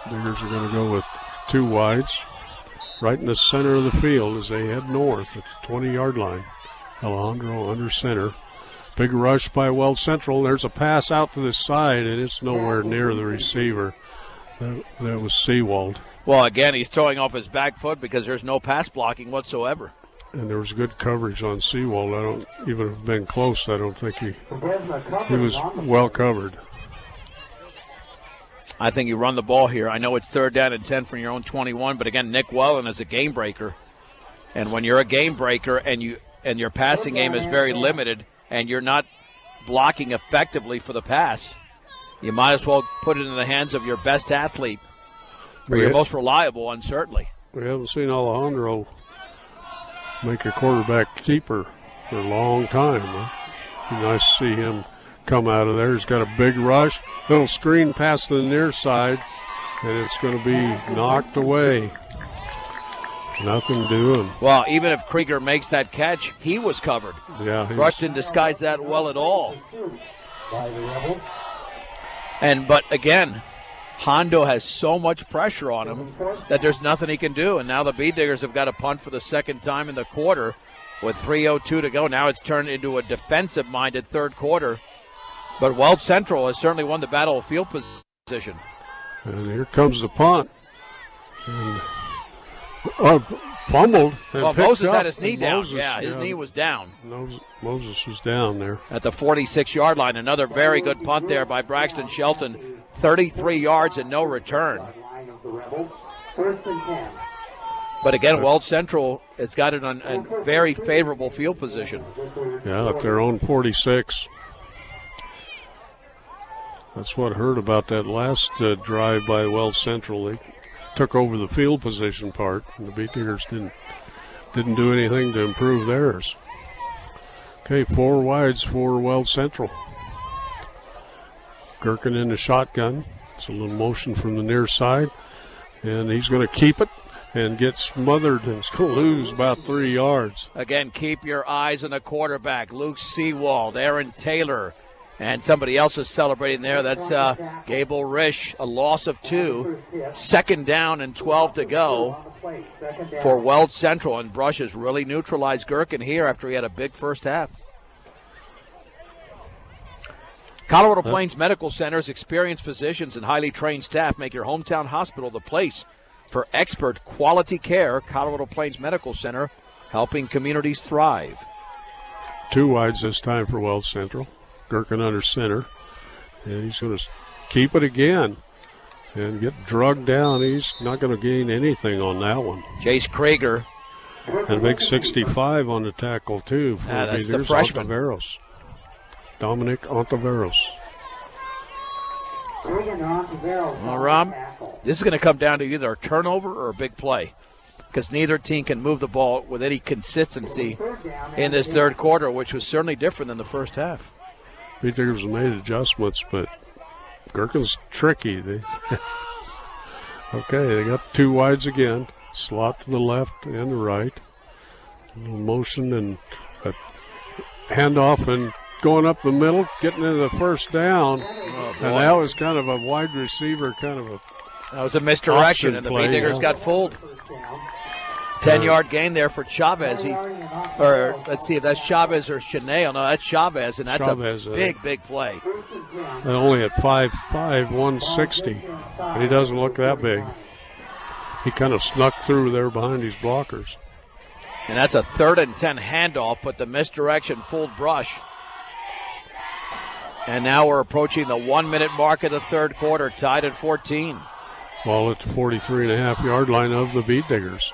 Speaker 2: Diggers are going to go with 2 wides. Right in the center of the field as they head north at the 20-yard line. Alejandro under center. Big rush by Weld Central. There's a pass out to the side, and it's nowhere near the receiver. That was Seawald.
Speaker 3: Well, again, he's throwing off his back foot because there's no pass blocking whatsoever.
Speaker 2: And there was good coverage on Seawald. I don't even have been close. I don't think he was well covered.
Speaker 3: I think you run the ball here. I know it's 3rd down and 10 from your own 21, but again, Nick Wellen is a game breaker. And when you're a game breaker and your passing game is very limited and you're not blocking effectively for the pass, you might as well put it in the hands of your best athlete or your most reliable one, certainly.
Speaker 2: We haven't seen Alejandro make a quarterback keeper for a long time. Huh? Be nice to see him come out of there. He's got a big rush. Little screen pass to the near side, and it's going to be knocked away. Nothing doing.
Speaker 3: Well, even if Krieger makes that catch, he was covered.
Speaker 2: Yeah,
Speaker 3: Rush didn't disguise that well at all. But again, Hondo has so much pressure on him that there's nothing he can do. And now the Bee Diggers have got a punt for the 2nd time in the quarter with 3:02 to go. Now it's turned into a defensive-minded third quarter. But Weld Central has certainly won the battle of field position.
Speaker 2: And here comes the punt. And, fumbled. And
Speaker 3: well, Moses
Speaker 2: up.
Speaker 3: had his knee down.
Speaker 2: Moses,
Speaker 3: his knee was down.
Speaker 2: Moses was down there.
Speaker 3: At the 46-yard line, another very good punt there by Braxton Shelton. 33 yards and no return. But again, Weld Central has got it on a very favorable field position.
Speaker 2: Yeah, at their own 46. That's what hurt about that last drive by Weld Central. They took over the field position part, and the Beat Diggers didn't do anything to improve theirs. Okay, 4 wides for Weld Central. Gherkin in the shotgun. It's a little motion from the near side, and he's going to keep it and get smothered, and he's going to lose about 3 yards.
Speaker 3: Again, keep your eyes on the quarterback. Luke Seawald, Aaron Taylor, and somebody else is celebrating there. That's Gable Risch, a loss of 2. 2nd down and 12 to go for Weld Central, and Brush has really neutralized Gherkin here after he had a big first half. Colorado Plains Medical Center's experienced physicians and highly trained staff make your hometown hospital the place for expert quality care. Colorado Plains Medical Center, helping communities thrive.
Speaker 2: 2 wides this time for Weld Central. Gherkin under center, and he's going to keep it again and get drugged down. He's not going to gain anything on that one.
Speaker 3: Jace Krieger.
Speaker 2: And a big 65 on the tackle, too.
Speaker 3: That's the freshman.
Speaker 2: Ontiveros. Dominic Ontiveros.
Speaker 3: Well, Rob, this is going to come down to either a turnover or a big play, because neither team can move the ball with any consistency in this third quarter, which was certainly different than the first half.
Speaker 2: Beat Diggers made adjustments, but Gherkin's tricky. Okay, they got 2 wides again. Slot to the left and the right. A little motion and a handoff and going up the middle, getting into the first down.
Speaker 3: Oh,
Speaker 2: and that was kind of a wide receiver, kind of a
Speaker 3: that was a misdirection, and the Bee Diggers got fooled. 10-yard gain there for Chavez. Or let's see if that's Chavez or Chanel. No, that's Chavez, and that's
Speaker 2: Chavez,
Speaker 3: a big play.
Speaker 2: Only at 5'5", 160. But he doesn't look that big. He kind of snuck through there behind these blockers.
Speaker 3: And that's a 3rd and 10 handoff, but the misdirection fooled Brush. And now we're approaching the 1-minute mark of the third quarter, tied at 14.
Speaker 2: Ball at the 43.5-yard line of the Beat Diggers.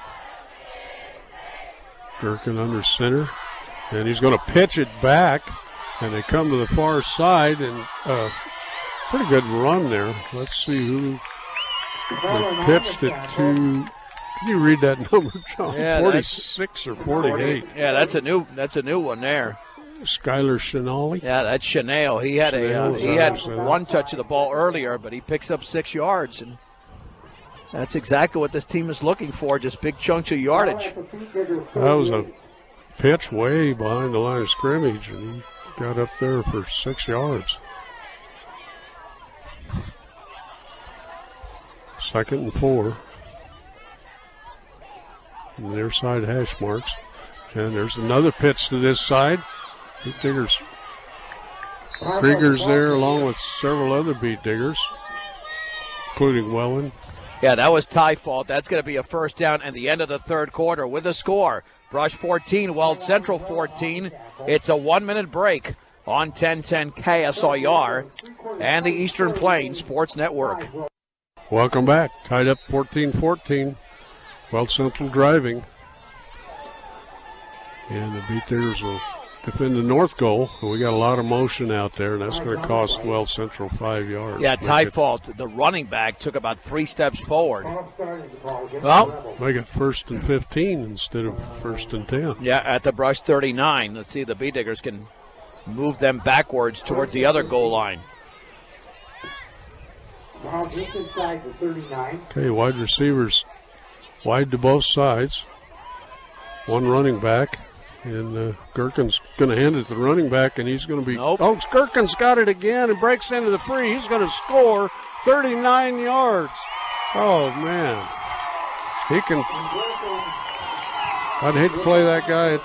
Speaker 2: Gherkin under center, and he's going to pitch it back, and they come to the far side, and pretty good run there. Let's see who they pitched it to. Can you read that number, John?
Speaker 3: Yeah,
Speaker 2: 46 or 48.
Speaker 3: Yeah, that's a new one there.
Speaker 2: Skylar Shinali.
Speaker 3: Yeah, that's Chanel. He had one touch of the ball earlier, but he picks up 6 yards, and that's exactly what this team is looking for, just big chunks of yardage.
Speaker 2: That was a pitch way behind the line of scrimmage, and he got up there for 6 yards. 2nd and 4. Near side hash marks. And there's another pitch to this side. Beat Diggers. Krieger's there along with several other Beat Diggers, including Welland.
Speaker 3: Yeah, that was Ty fault. That's going to be a first down at the end of the third quarter with a score. Brush 14, Weld Central 14. It's a 1-minute break on 1010 KSIR and the Eastern Plains Sports Network.
Speaker 2: Welcome back. Tied up 14-14. Weld Central driving. And the Beat Diggers will defend the north goal. We got a lot of motion out there, and that's going to cost Weld Central 5 yards.
Speaker 3: Yeah, Ty fault. The running back took about 3 steps forward. Well,
Speaker 2: make it 1st and 15 instead of 1st and 10.
Speaker 3: Yeah, at the Brush 39. Let's see if the Beat Diggers can move them backwards towards the other goal line.
Speaker 1: Just inside the 39.
Speaker 2: Okay, wide receivers wide to both sides. One running back. And Gherkin's going to hand it to the running back, and he's going to be.
Speaker 3: Nope.
Speaker 2: Oh, Gherkin's got it again and breaks into the free. He's going to score 39 yards. Oh, man. He can. I'd hate to play that guy at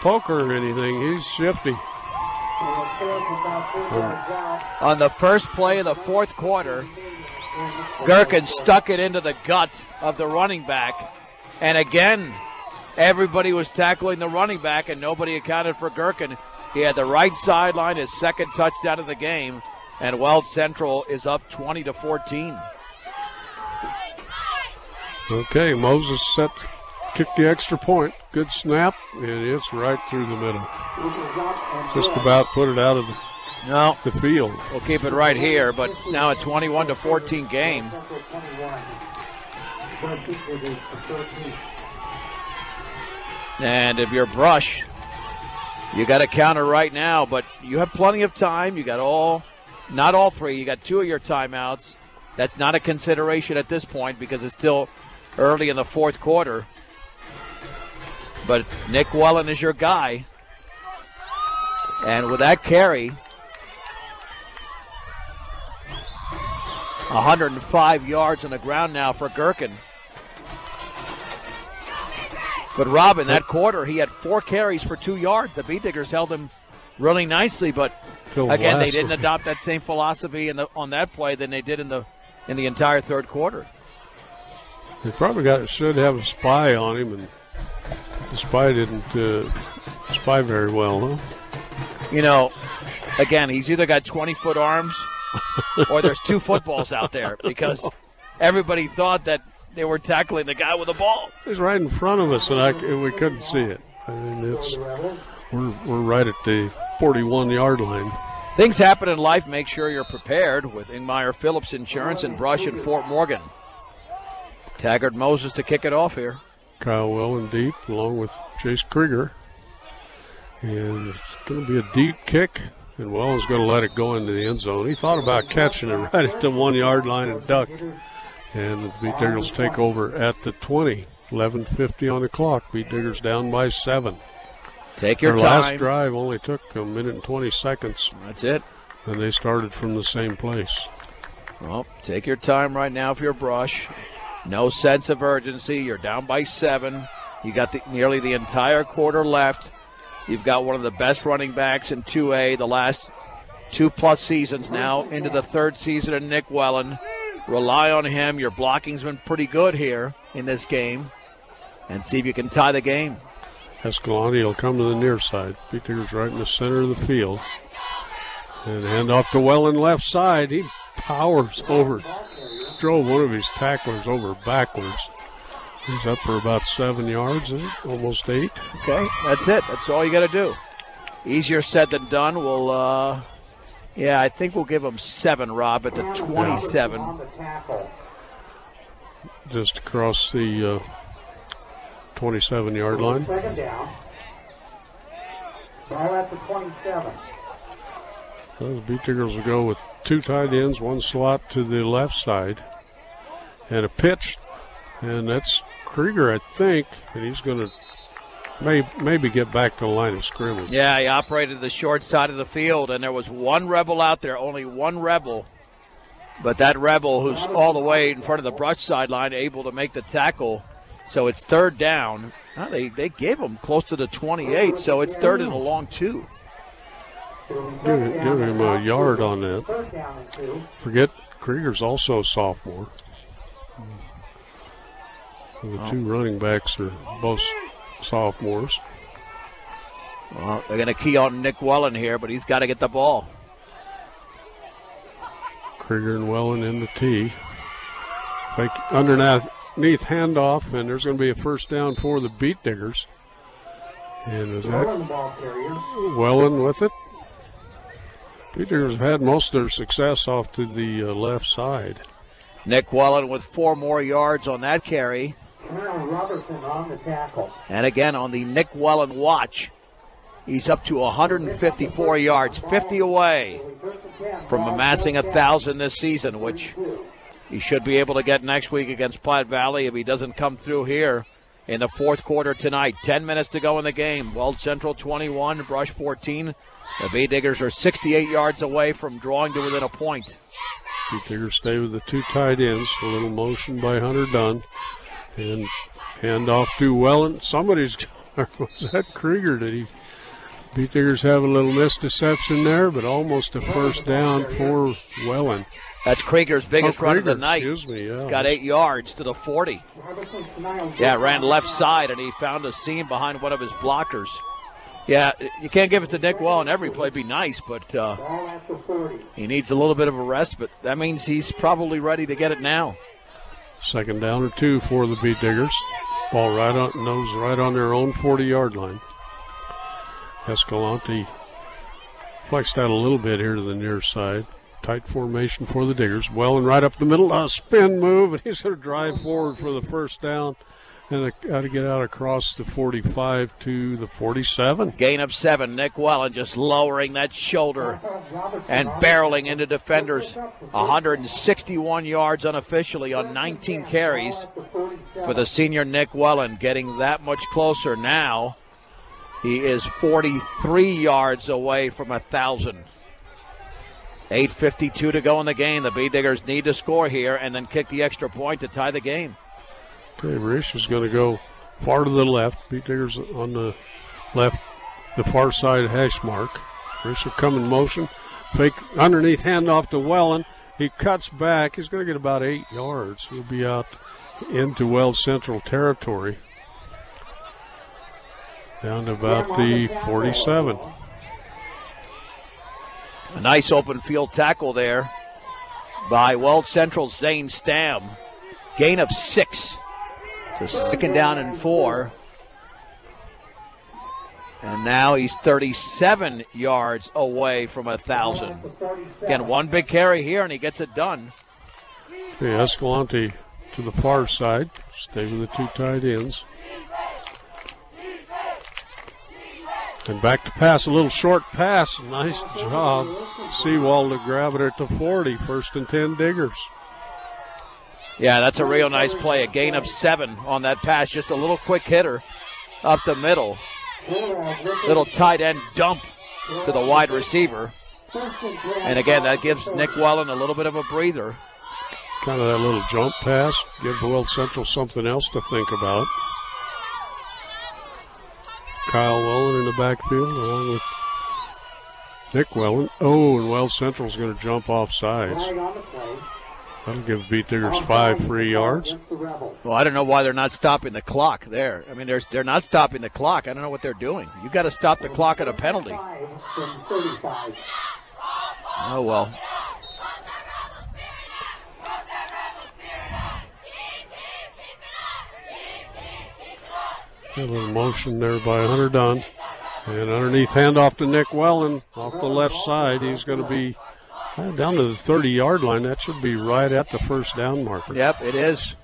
Speaker 2: poker or anything. He's shifty.
Speaker 3: On the first play of the fourth quarter, Gherkin stuck it into the gut of the running back. And again, everybody was tackling the running back, and nobody accounted for Gherkin. He had the right sideline, his second touchdown of the game, and Weld Central is up 20-14.
Speaker 2: Okay, Moses set to kick the extra point. Good snap, and it's right through the middle. Just about put it out of the field.
Speaker 3: We'll keep it right here, but it's now a 21-14 game. And if you're Brush, you got to counter right now, but you have plenty of time. You got not all 3. You got 2 of your timeouts. That's not a consideration at this point because it's still early in the fourth quarter. But Nick Welland is your guy. And with that carry, 105 yards on the ground now for Gherkin. But Rob, in that quarter, he had 4 carries for 2 yards. The Beat Diggers held him really nicely, but again, they didn't adopt that same philosophy on that play than they did in the entire third quarter.
Speaker 2: They probably should have a spy on him, and the spy didn't spy very well, huh?
Speaker 3: You know, again, he's either got 20-foot arms or there's 2 footballs out there because everybody thought that they were tackling the guy with the ball.
Speaker 2: He's right in front of us, and we couldn't see it. I mean, we're right at the 41-yard line.
Speaker 3: Things happen in life. Make sure you're prepared with Ingmeyer Phillips Insurance and Brush in Fort Morgan. Taggart Moses to kick it off here.
Speaker 2: Kyle Welland deep along with Chase Krieger. And it's going to be a deep kick, and Welland's going to let it go into the end zone. He thought about catching it right at the 1-yard line and ducked. And the Beat Diggers take over at the 20. 11:50 on the clock. Beat Diggers down by 7.
Speaker 3: Take your
Speaker 2: Their
Speaker 3: time.
Speaker 2: last drive only took 1 minute and 20 seconds.
Speaker 3: That's it.
Speaker 2: And they started from the same place.
Speaker 3: Well, take your time right now if you're Brush. No sense of urgency. You're down by 7. You got nearly the entire quarter left. You've got one of the best running backs in 2A the last 2+ seasons, now into the third season of Nick Wellen. Rely on him. Your blocking's been pretty good here in this game. And see if you can tie the game.
Speaker 2: Escalante will come to the near side. Beat Diggers right in the center of the field. And hand off to Wellen left side. He powers over. Drove one of his tacklers over backwards. He's up for about 7 yards, almost 8.
Speaker 3: Okay, that's it. That's all you got to do. Easier said than done. We'll, I think we'll give him 7, Rob, at the 27.
Speaker 2: Just across the 27-yard line.
Speaker 1: Second down. Ball at the 27.
Speaker 2: Well, the Beat Diggers will go with 2 tight ends, 1 slot to the left side, and a pitch, and that's Krieger, I think, and he's going to maybe get back to the line of scrimmage.
Speaker 3: Yeah, he operated the short side of the field, and there was one Rebel out there, only one Rebel. But that Rebel, who's all the way in front of the brush sideline, able to make the tackle. So it's third down. They gave him close to the 28, so it's third and a long 2.
Speaker 2: Give him a yard on that. Forget Krieger's also a sophomore. The 2 running backs are both sophomores.
Speaker 3: Well, they're going to key on Nick Wellen here, but he's got to get the ball.
Speaker 2: Krieger and Wellen in the tee. Fake underneath handoff, and there's going to be a first down for the Beat Diggers. And is that Wellen with it? Beat Diggers have had most of their success off to the left side.
Speaker 3: Nick Wellen with 4 more yards on that carry.
Speaker 1: Robertson on the tackle.
Speaker 3: And again, on the Nick Wellen watch, he's up to 154 yards, 50 away from amassing 1,000 this season, which he should be able to get next week against Platte Valley if he doesn't come through here in the fourth quarter tonight. 10 minutes to go in the game. Weld Central 21, Brush 14. The Beat Diggers are 68 yards away from drawing to within a point.
Speaker 2: Beat Diggers stay with the 2 tight ends. A little motion by Hunter Dunn. And hand off to Wellen. Somebody's, was that Krieger? Beat Diggers have a little misdeception there, but almost a first down for Wellen.
Speaker 3: That's Krieger's biggest run of the night.
Speaker 2: Excuse me, yeah.
Speaker 3: He's got 8 yards to the 40. Yeah, ran left side, and he found a seam behind one of his blockers. Yeah, you can't give it to Nick Wellen every play. It'd be nice, but he needs a little bit of a rest, but that means he's probably ready to get it now.
Speaker 2: Second down or 2 for the Beat Diggers. Ball right on their own 40-yard line. Escalante flexed out a little bit here to the near side. Tight formation for the Diggers. Wellen right up the middle. A spin move, and he's going to drive forward for the first down. And got to get out across the 45 to the 47.
Speaker 3: Gain of 7. Nick Wellen just lowering that shoulder and barreling into defenders. 161 yards unofficially on 19 carries for the senior Nick Wellen. Getting that much closer now. He is 43 yards away from 1,000. 8:52 to go in the game. The Beat Diggers need to score here and then kick the extra point to tie the game.
Speaker 2: Okay, Rish is going to go far to the left. Beat Diggers on the left, the far side hash mark. Rish will come in motion. Fake underneath handoff to Wellen. He cuts back. He's going to get about 8 yards. He'll be out into Weld Central territory. Down to about the 47.
Speaker 3: A nice open field tackle there by Weld Central's Zane Stam. Gain of 6. So second down and 4. And now he's 37 yards away from 1,000. Again, one big carry here, and he gets it done.
Speaker 2: Okay, Escalante to the far side. Stay with the 2 tight ends. And back to pass, a little short pass. Nice job. Seawald to grab it at the 40. First and 10 Diggers.
Speaker 3: Yeah, that's a real nice play. A gain of 7 on that pass. Just a little quick hitter up the middle. Little tight end dump to the wide receiver. And again, that gives Nick Wellen a little bit of a breather.
Speaker 2: Kind of that little jump pass. Give Weld Central something else to think about. Kyle Welland in the backfield along with Nick Welland. Oh, and Weld Central's going to jump off sides.
Speaker 1: Flag on the play.
Speaker 2: That'll give Beat Diggers 5 free yards.
Speaker 1: Against the Rebels.
Speaker 3: Well, I don't know why they're not stopping the clock there. I mean, they're not stopping the clock. I don't know what they're doing. You got to stop the clock at a penalty.
Speaker 1: 5 from 35.
Speaker 3: Oh, well.
Speaker 2: A little motion there by Hunter Dunn. And underneath handoff to Nick Welland off the left side. He's going to be down to the 30-yard line. That should be right at the first down marker.
Speaker 3: Yep, it is.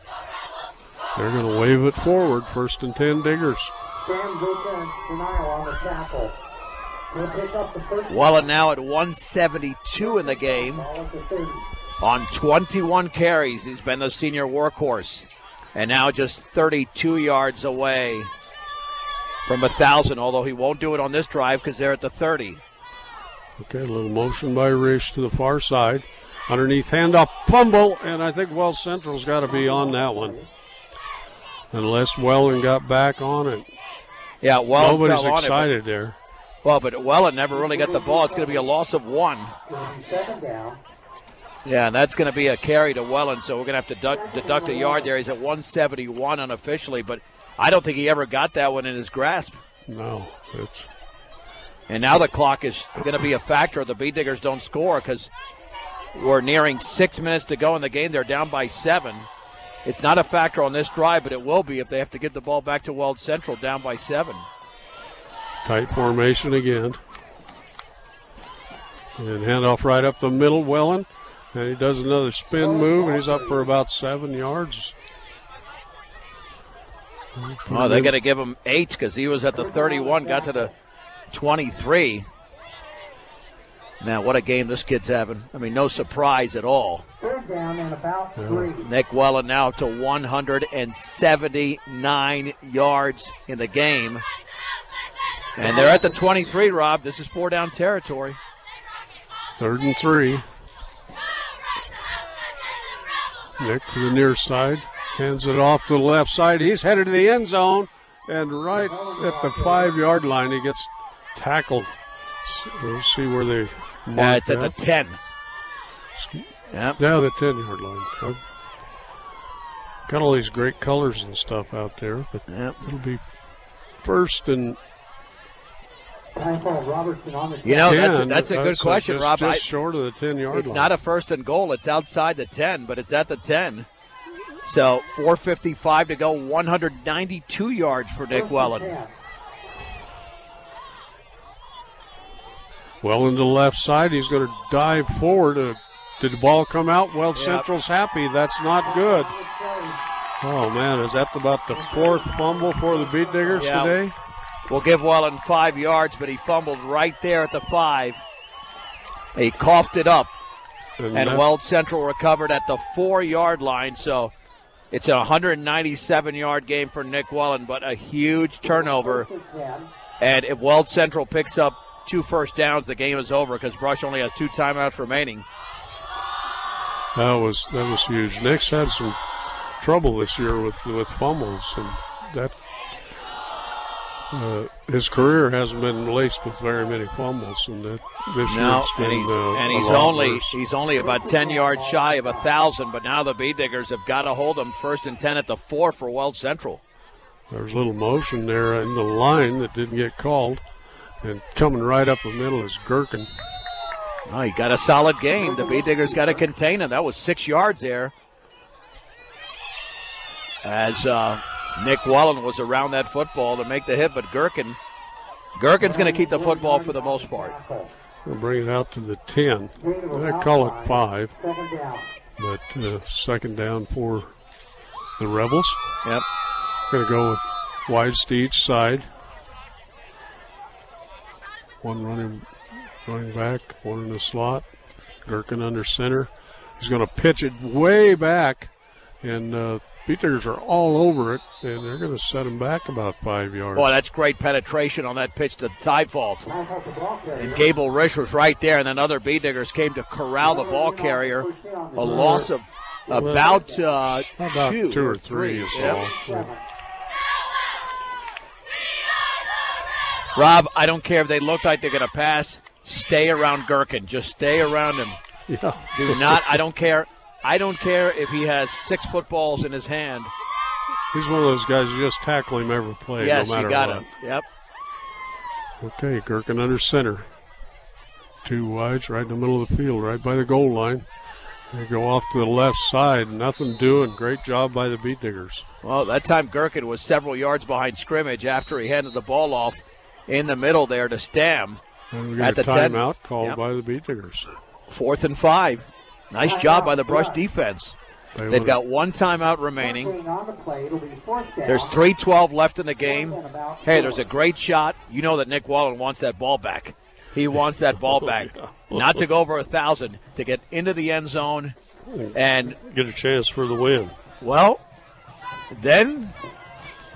Speaker 2: They're going to wave it forward. 1st and 10 Diggers.
Speaker 1: Sam Buchan, denial on the tackle. He'll pick up the first.
Speaker 3: Welland now at 172 in the game.
Speaker 1: Ball at the 30.
Speaker 3: On 21 carries, he's been the senior workhorse. And now just 32 yards away from 1,000, although he won't do it on this drive because they're at the 30.
Speaker 2: Okay, a little motion by Rish to the far side. Underneath handoff, fumble, and I think Weld Central's got to be on that one. Unless Welland got back on it.
Speaker 3: Yeah, Welland
Speaker 2: Nobody's
Speaker 3: fell on
Speaker 2: excited
Speaker 3: it,
Speaker 2: there.
Speaker 3: but Welland never really got the ball. It's going to be a loss of 1.
Speaker 1: It'll be 2nd down.
Speaker 3: Yeah, and that's going to be a carry to Welland, so we're going to have to deduct a yard there. He's at 171 unofficially, but I don't think he ever got that one in his grasp.
Speaker 2: No, it's
Speaker 3: And now the clock is going to be a factor if the Beat Diggers don't score because we're nearing 6 minutes to go in the game. They're down by 7. It's not a factor on this drive, but it will be if they have to give the ball back to Weld Central down by 7.
Speaker 2: tight formation again. And handoff right up the middle, Welland. And he does another spin move, and he's up for about 7 yards.
Speaker 3: Oh, they got to give him 8 because he was at the 31, got to the 23. Man, what a game this kid's having. I mean, no surprise at all.
Speaker 1: 3rd down and about 3.
Speaker 3: Nick Welland now to 179 yards in the game. And they're at the 23, Rob. This is 4-down territory.
Speaker 2: 3rd and 3. Nick to the near side. Hands it off to the left side. He's headed to the end zone. And right at the 5-yard line, he gets tackled. We'll see where they mark
Speaker 3: It's at the 10. Yep.
Speaker 2: Yeah, the 10-yard line. So, got all these great colors and stuff out there, but it'll be 1st and
Speaker 1: Time for Robertson on the
Speaker 3: You know,
Speaker 2: 10.
Speaker 3: that's a good question, Rob.
Speaker 2: Just short of the 10-yard line.
Speaker 3: It's not a 1st and goal. It's outside the 10, but it's at the 10. So 4:55 to go, 192 yards for Nick Welland.
Speaker 2: Well into the left side. He's going to dive forward. Did the ball come out? Weld Central's happy. That's not good. Oh, man, is that about the 4th fumble for the Beat Diggers today?
Speaker 3: We'll give Welland 5 yards, but he fumbled right there at the 5. He coughed it up, and Weld Central recovered at the 4-yard line. So it's a 197-yard game for Nick Welland, but a huge turnover. And if Weld Central picks up 2 first downs, the game is over because Brush only has 2 timeouts remaining.
Speaker 2: That was huge. Nick's had some trouble this year with fumbles, and that his career hasn't been laced with very many fumbles, and that this year it's been
Speaker 3: he's only about 10 yards shy of 1,000. But now the Beat Diggers have got to hold him 1st and 10 at the 4 for Weld Central.
Speaker 2: There's a little motion there in the line that didn't get called, and coming right up the middle is Gherkin.
Speaker 3: Oh, he got a solid game. The Beat Diggers got to contain him. That was 6 yards there. As Nick Welland was around that football to make the hit, but Gherkin's going to keep the football for the most part.
Speaker 2: We'll bring it out to the 10. I call it 5, but 2nd down for the Rebels.
Speaker 3: Yep.
Speaker 2: Going to go with wides to each side. One running back, one in the slot. Gherkin under center. He's going to pitch it way back, and Beat Diggers are all over it, and they're going to set him back about 5 yards.
Speaker 3: Boy, that's great penetration on that pitch to Tiefault. And Gable Risch was right there, and then other Beat Diggers came to corral the ball carrier. A loss of about 2
Speaker 2: or 3 is all.
Speaker 3: Rob, I don't care if they look like they're going to pass. Stay around Gherkin. Just stay around him.
Speaker 2: Yeah.
Speaker 3: Do not. I don't care. I don't care if he has 6 footballs in his hand.
Speaker 2: He's one of those guys you just tackle him every play.
Speaker 3: Yes,
Speaker 2: no matter
Speaker 3: you got
Speaker 2: what.
Speaker 3: him. Yep.
Speaker 2: Okay, Gherkin under center. 2 wides right in the middle of the field, right by the goal line. They go off to the left side. Nothing doing. Great job by the Beet Diggers.
Speaker 3: Well, that time Gherkin was several yards behind scrimmage after he handed the ball off in the middle there to Stam.
Speaker 2: And we got
Speaker 3: at
Speaker 2: a
Speaker 3: the 10.
Speaker 2: timeout called by the Beet Diggers.
Speaker 3: 4th and 5. Nice job by the Brush defense. They've got 1 timeout remaining. There's 3:12 left in the game. Hey, there's a great shot. You know that Nick Wallen wants that ball back. He wants that ball back. Not to go over 1,000, to get into the end zone and
Speaker 2: get a chance for the win.
Speaker 3: Well, then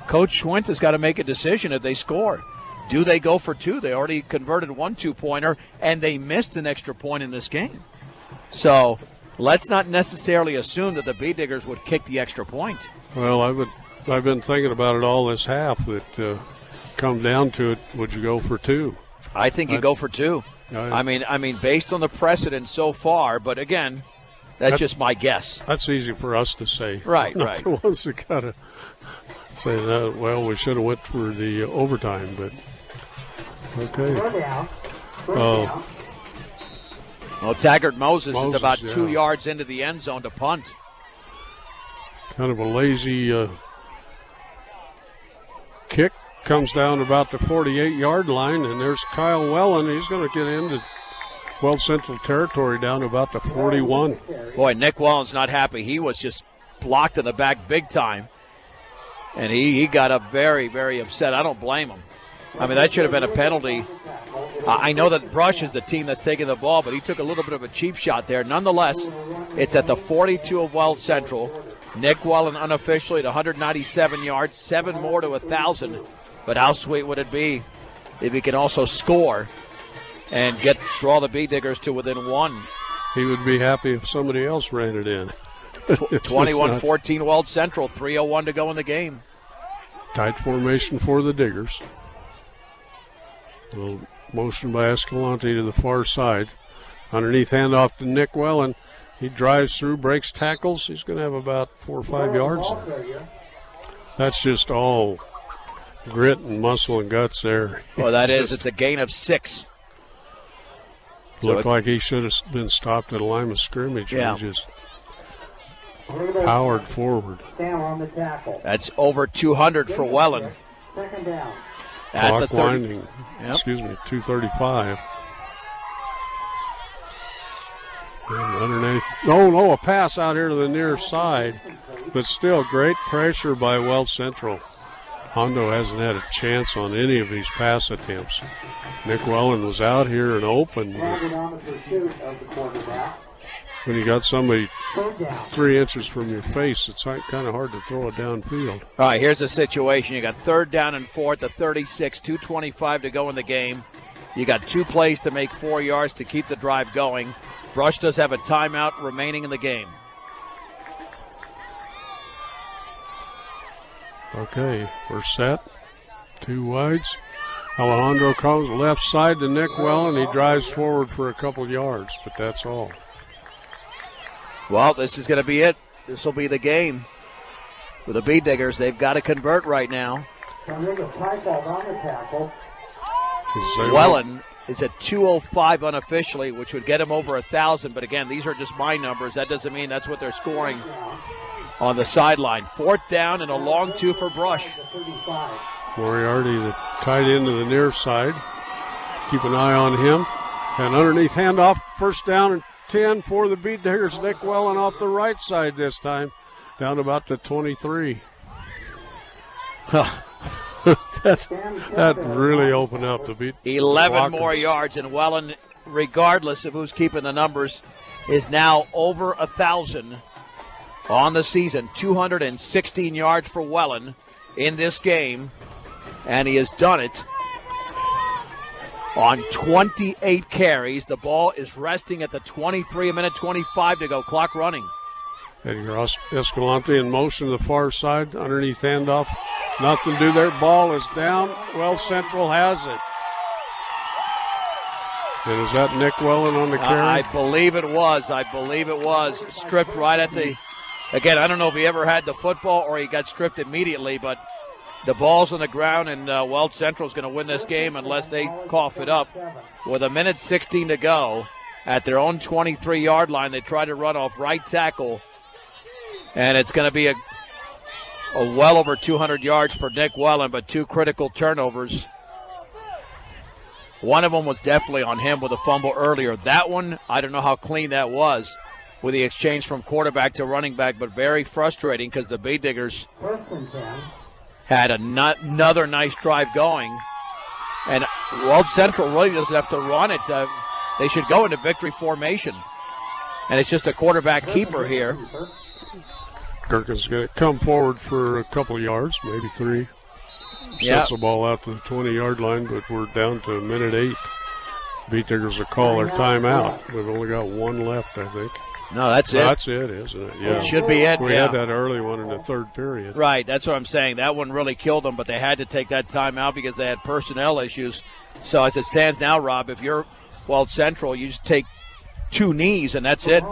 Speaker 3: Coach Schwint has got to make a decision if they score. Do they go for 2? They already converted 1 2-pointer, and they missed an extra point in this game. So let's not necessarily assume that the Beet Diggers would kick the extra point.
Speaker 2: Well, I've been thinking about it all this half. That come down to it, would you go for 2?
Speaker 3: I think you go for 2. I mean, based on the precedent so far. But again, that's just my guess.
Speaker 2: That's easy for us to say.
Speaker 3: Right,
Speaker 2: Not
Speaker 3: right.
Speaker 2: the ones that gotta say that. Well, we should have went for the overtime, but okay.
Speaker 3: Well, Taggart Moses is about 2
Speaker 2: yeah.
Speaker 3: yards into the end zone to punt.
Speaker 2: Kind of a lazy kick. Comes down about the 48-yard line, and there's Kyle Wellen. He's going to get into Weld Central territory down to about the 41.
Speaker 3: Boy, Nick Wallen's not happy. He was just blocked in the back big time, and he got up very, very upset. I don't blame him. I mean, that should have been a penalty. I know that Brush is the team that's taking the ball, but he took a little bit of a cheap shot there. Nonetheless, it's at the 42 of Weld Central. Nick Wallen unofficially at 197 yards, 7 more to 1,000. But how sweet would it be if he can also score and draw the Beet Diggers to within 1?
Speaker 2: He would be happy if somebody else ran it in.
Speaker 3: 21-14 Weld Central, 3:01 to go in the game.
Speaker 2: Tight formation for the Diggers. A little motion by Escalante to the far side. Underneath handoff to Nick Wellen. He drives through, breaks tackles. He's going to have about 4 or 5 yards there. That's just all grit and muscle and guts there.
Speaker 3: Well, it's a gain of 6.
Speaker 2: Looked like he should have been stopped at a line of scrimmage.
Speaker 3: Yeah.
Speaker 2: He just powered forward.
Speaker 3: That's over 200 for Wellen. At
Speaker 2: Clock
Speaker 3: the 30.
Speaker 2: winding.
Speaker 3: Yep.
Speaker 2: Excuse me, 2:35. And underneath. No, a pass out here to the near side. But still, great pressure by Weld Central. Hondo hasn't had a chance on any of these pass attempts. Nick Wellen was out here and open. When you got somebody 3 inches from your face, it's kind of hard to throw it downfield.
Speaker 3: All right, here's the situation. You got 3rd down and 4 at the 36, 2:25 to go in the game. You got 2 plays to make 4 yards to keep the drive going. Brush does have a timeout remaining in the game.
Speaker 2: Okay, we're set. 2 wides. Alejandro comes left side to Nick Wellen. He drives forward for a couple yards, but that's all.
Speaker 3: Well, this is going to be it. This will be the game. For the Beet Diggers, they've got to convert right now. Wellen is at 205 unofficially, which would get him over 1,000. But again, these are just my numbers. That doesn't mean that's what they're scoring on the sideline. 4th down and a long 2 for Brush.
Speaker 2: Moriarty, the tight end to the near side. Keep an eye on him. And underneath handoff, 1st down and 10 for the Beet Diggers. Nick Wellen off the right side this time, down about the 23. that really opened up the Beet.
Speaker 3: 11 more yards, and Wellen, regardless of who's keeping the numbers, is now over 1,000 on the season. 216 yards for Wellen in this game, and he has done it on 28 carries. The ball is resting at the 23, a minute 25 to go, clock running.
Speaker 2: Edgar Escalante in motion to the far side, underneath handoff. Nothing to do there. Ball is down. Weld Central has it. And is that Nick Wellen on the carry?
Speaker 3: I believe it was. Stripped right at the... Again, I don't know if he ever had the football or he got stripped immediately, but the ball's on the ground, and Weld Central is going to win this game unless they cough it up. With 1:16 to go at their own 23-yard line, they try to run off right tackle, and it's going to be a well over 200 yards for Nick Wellen, but 2 critical turnovers. One of them was definitely on him with a fumble earlier. That one, I don't know how clean that was with the exchange from quarterback to running back, but very frustrating because the Bay Diggers had another nice drive going. And Weld Central really doesn't have to run it. They should go into victory formation. And it's just a quarterback keeper here.
Speaker 2: Gherkin's going to come forward for a couple yards, maybe 3. Sets the ball out to the 20-yard line, but we're down to 1:08. Beat Diggers will call their timeout. We've only got 1 left, I think.
Speaker 3: No, that's it.
Speaker 2: That's it, isn't it? Yeah.
Speaker 3: It should be it.
Speaker 2: We had that early one in the 3rd period.
Speaker 3: Right, that's what I'm saying. That one really killed them, but they had to take that timeout because they had personnel issues. So as it stands now, Rob, if you're Weld Central, you just take 2 knees, and that's it.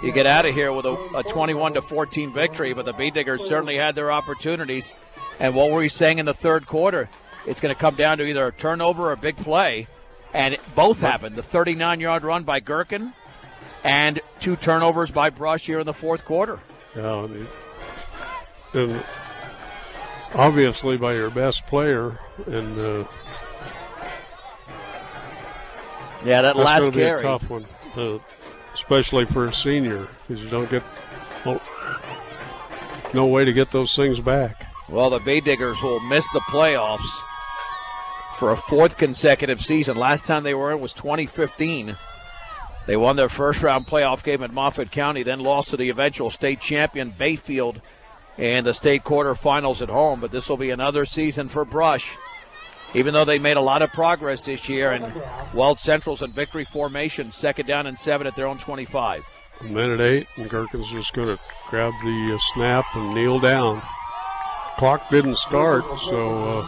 Speaker 3: You get out of here with a 21-14 victory, but the Bee Diggers certainly had their opportunities. And what were we saying in the 3rd quarter? It's going to come down to either a turnover or a big play, and both happened. The 39-yard run by Gherkin and 2 turnovers by Brush here in the 4th quarter.
Speaker 2: Yeah, and obviously by your best player, and
Speaker 3: that last
Speaker 2: carry. That's going to be
Speaker 3: carry.
Speaker 2: a tough one, especially for a senior, because you don't get no way to get those things back.
Speaker 3: Well, the Bay Diggers will miss the playoffs for a 4th consecutive season. Last time they were in was 2015. They won their first-round playoff game at Moffett County, then lost to the eventual state champion Bayfield in the state quarterfinals at home. But this will be another season for Brush, even though they made a lot of progress this year. And Weld Central's in victory formation, 2nd down and 7 at their own 25.
Speaker 2: 1:08, and Gherkin's just going to grab the snap and kneel down. Clock didn't start, so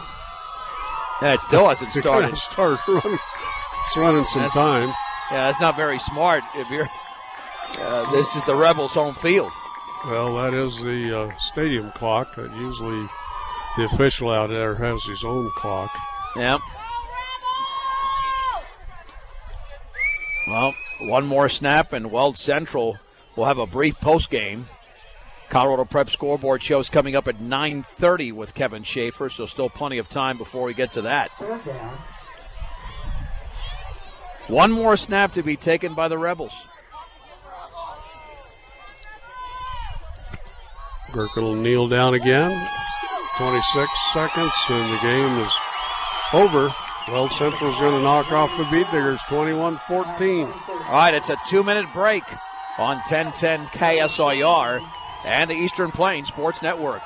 Speaker 3: it still hasn't started.
Speaker 2: It's running some time.
Speaker 3: Yeah, that's not very smart. If you're, this is the Rebels' home field.
Speaker 2: Well, that is the stadium clock. Usually, the official out there has his own clock.
Speaker 3: Yep. Well, one more snap, and Weld Central will have a brief post game. Colorado Prep scoreboard shows coming up at 9:30 with Kevin Schaefer, so still plenty of time before we get to that. One more snap to be taken by the Rebels.
Speaker 2: Gherkin will kneel down again. 26 seconds, and the game is over. Weld Central's going to knock off the Beat Diggers, 21-14.
Speaker 3: All right, it's a 2-minute break on 1010 KSIR and the Eastern Plains Sports Network.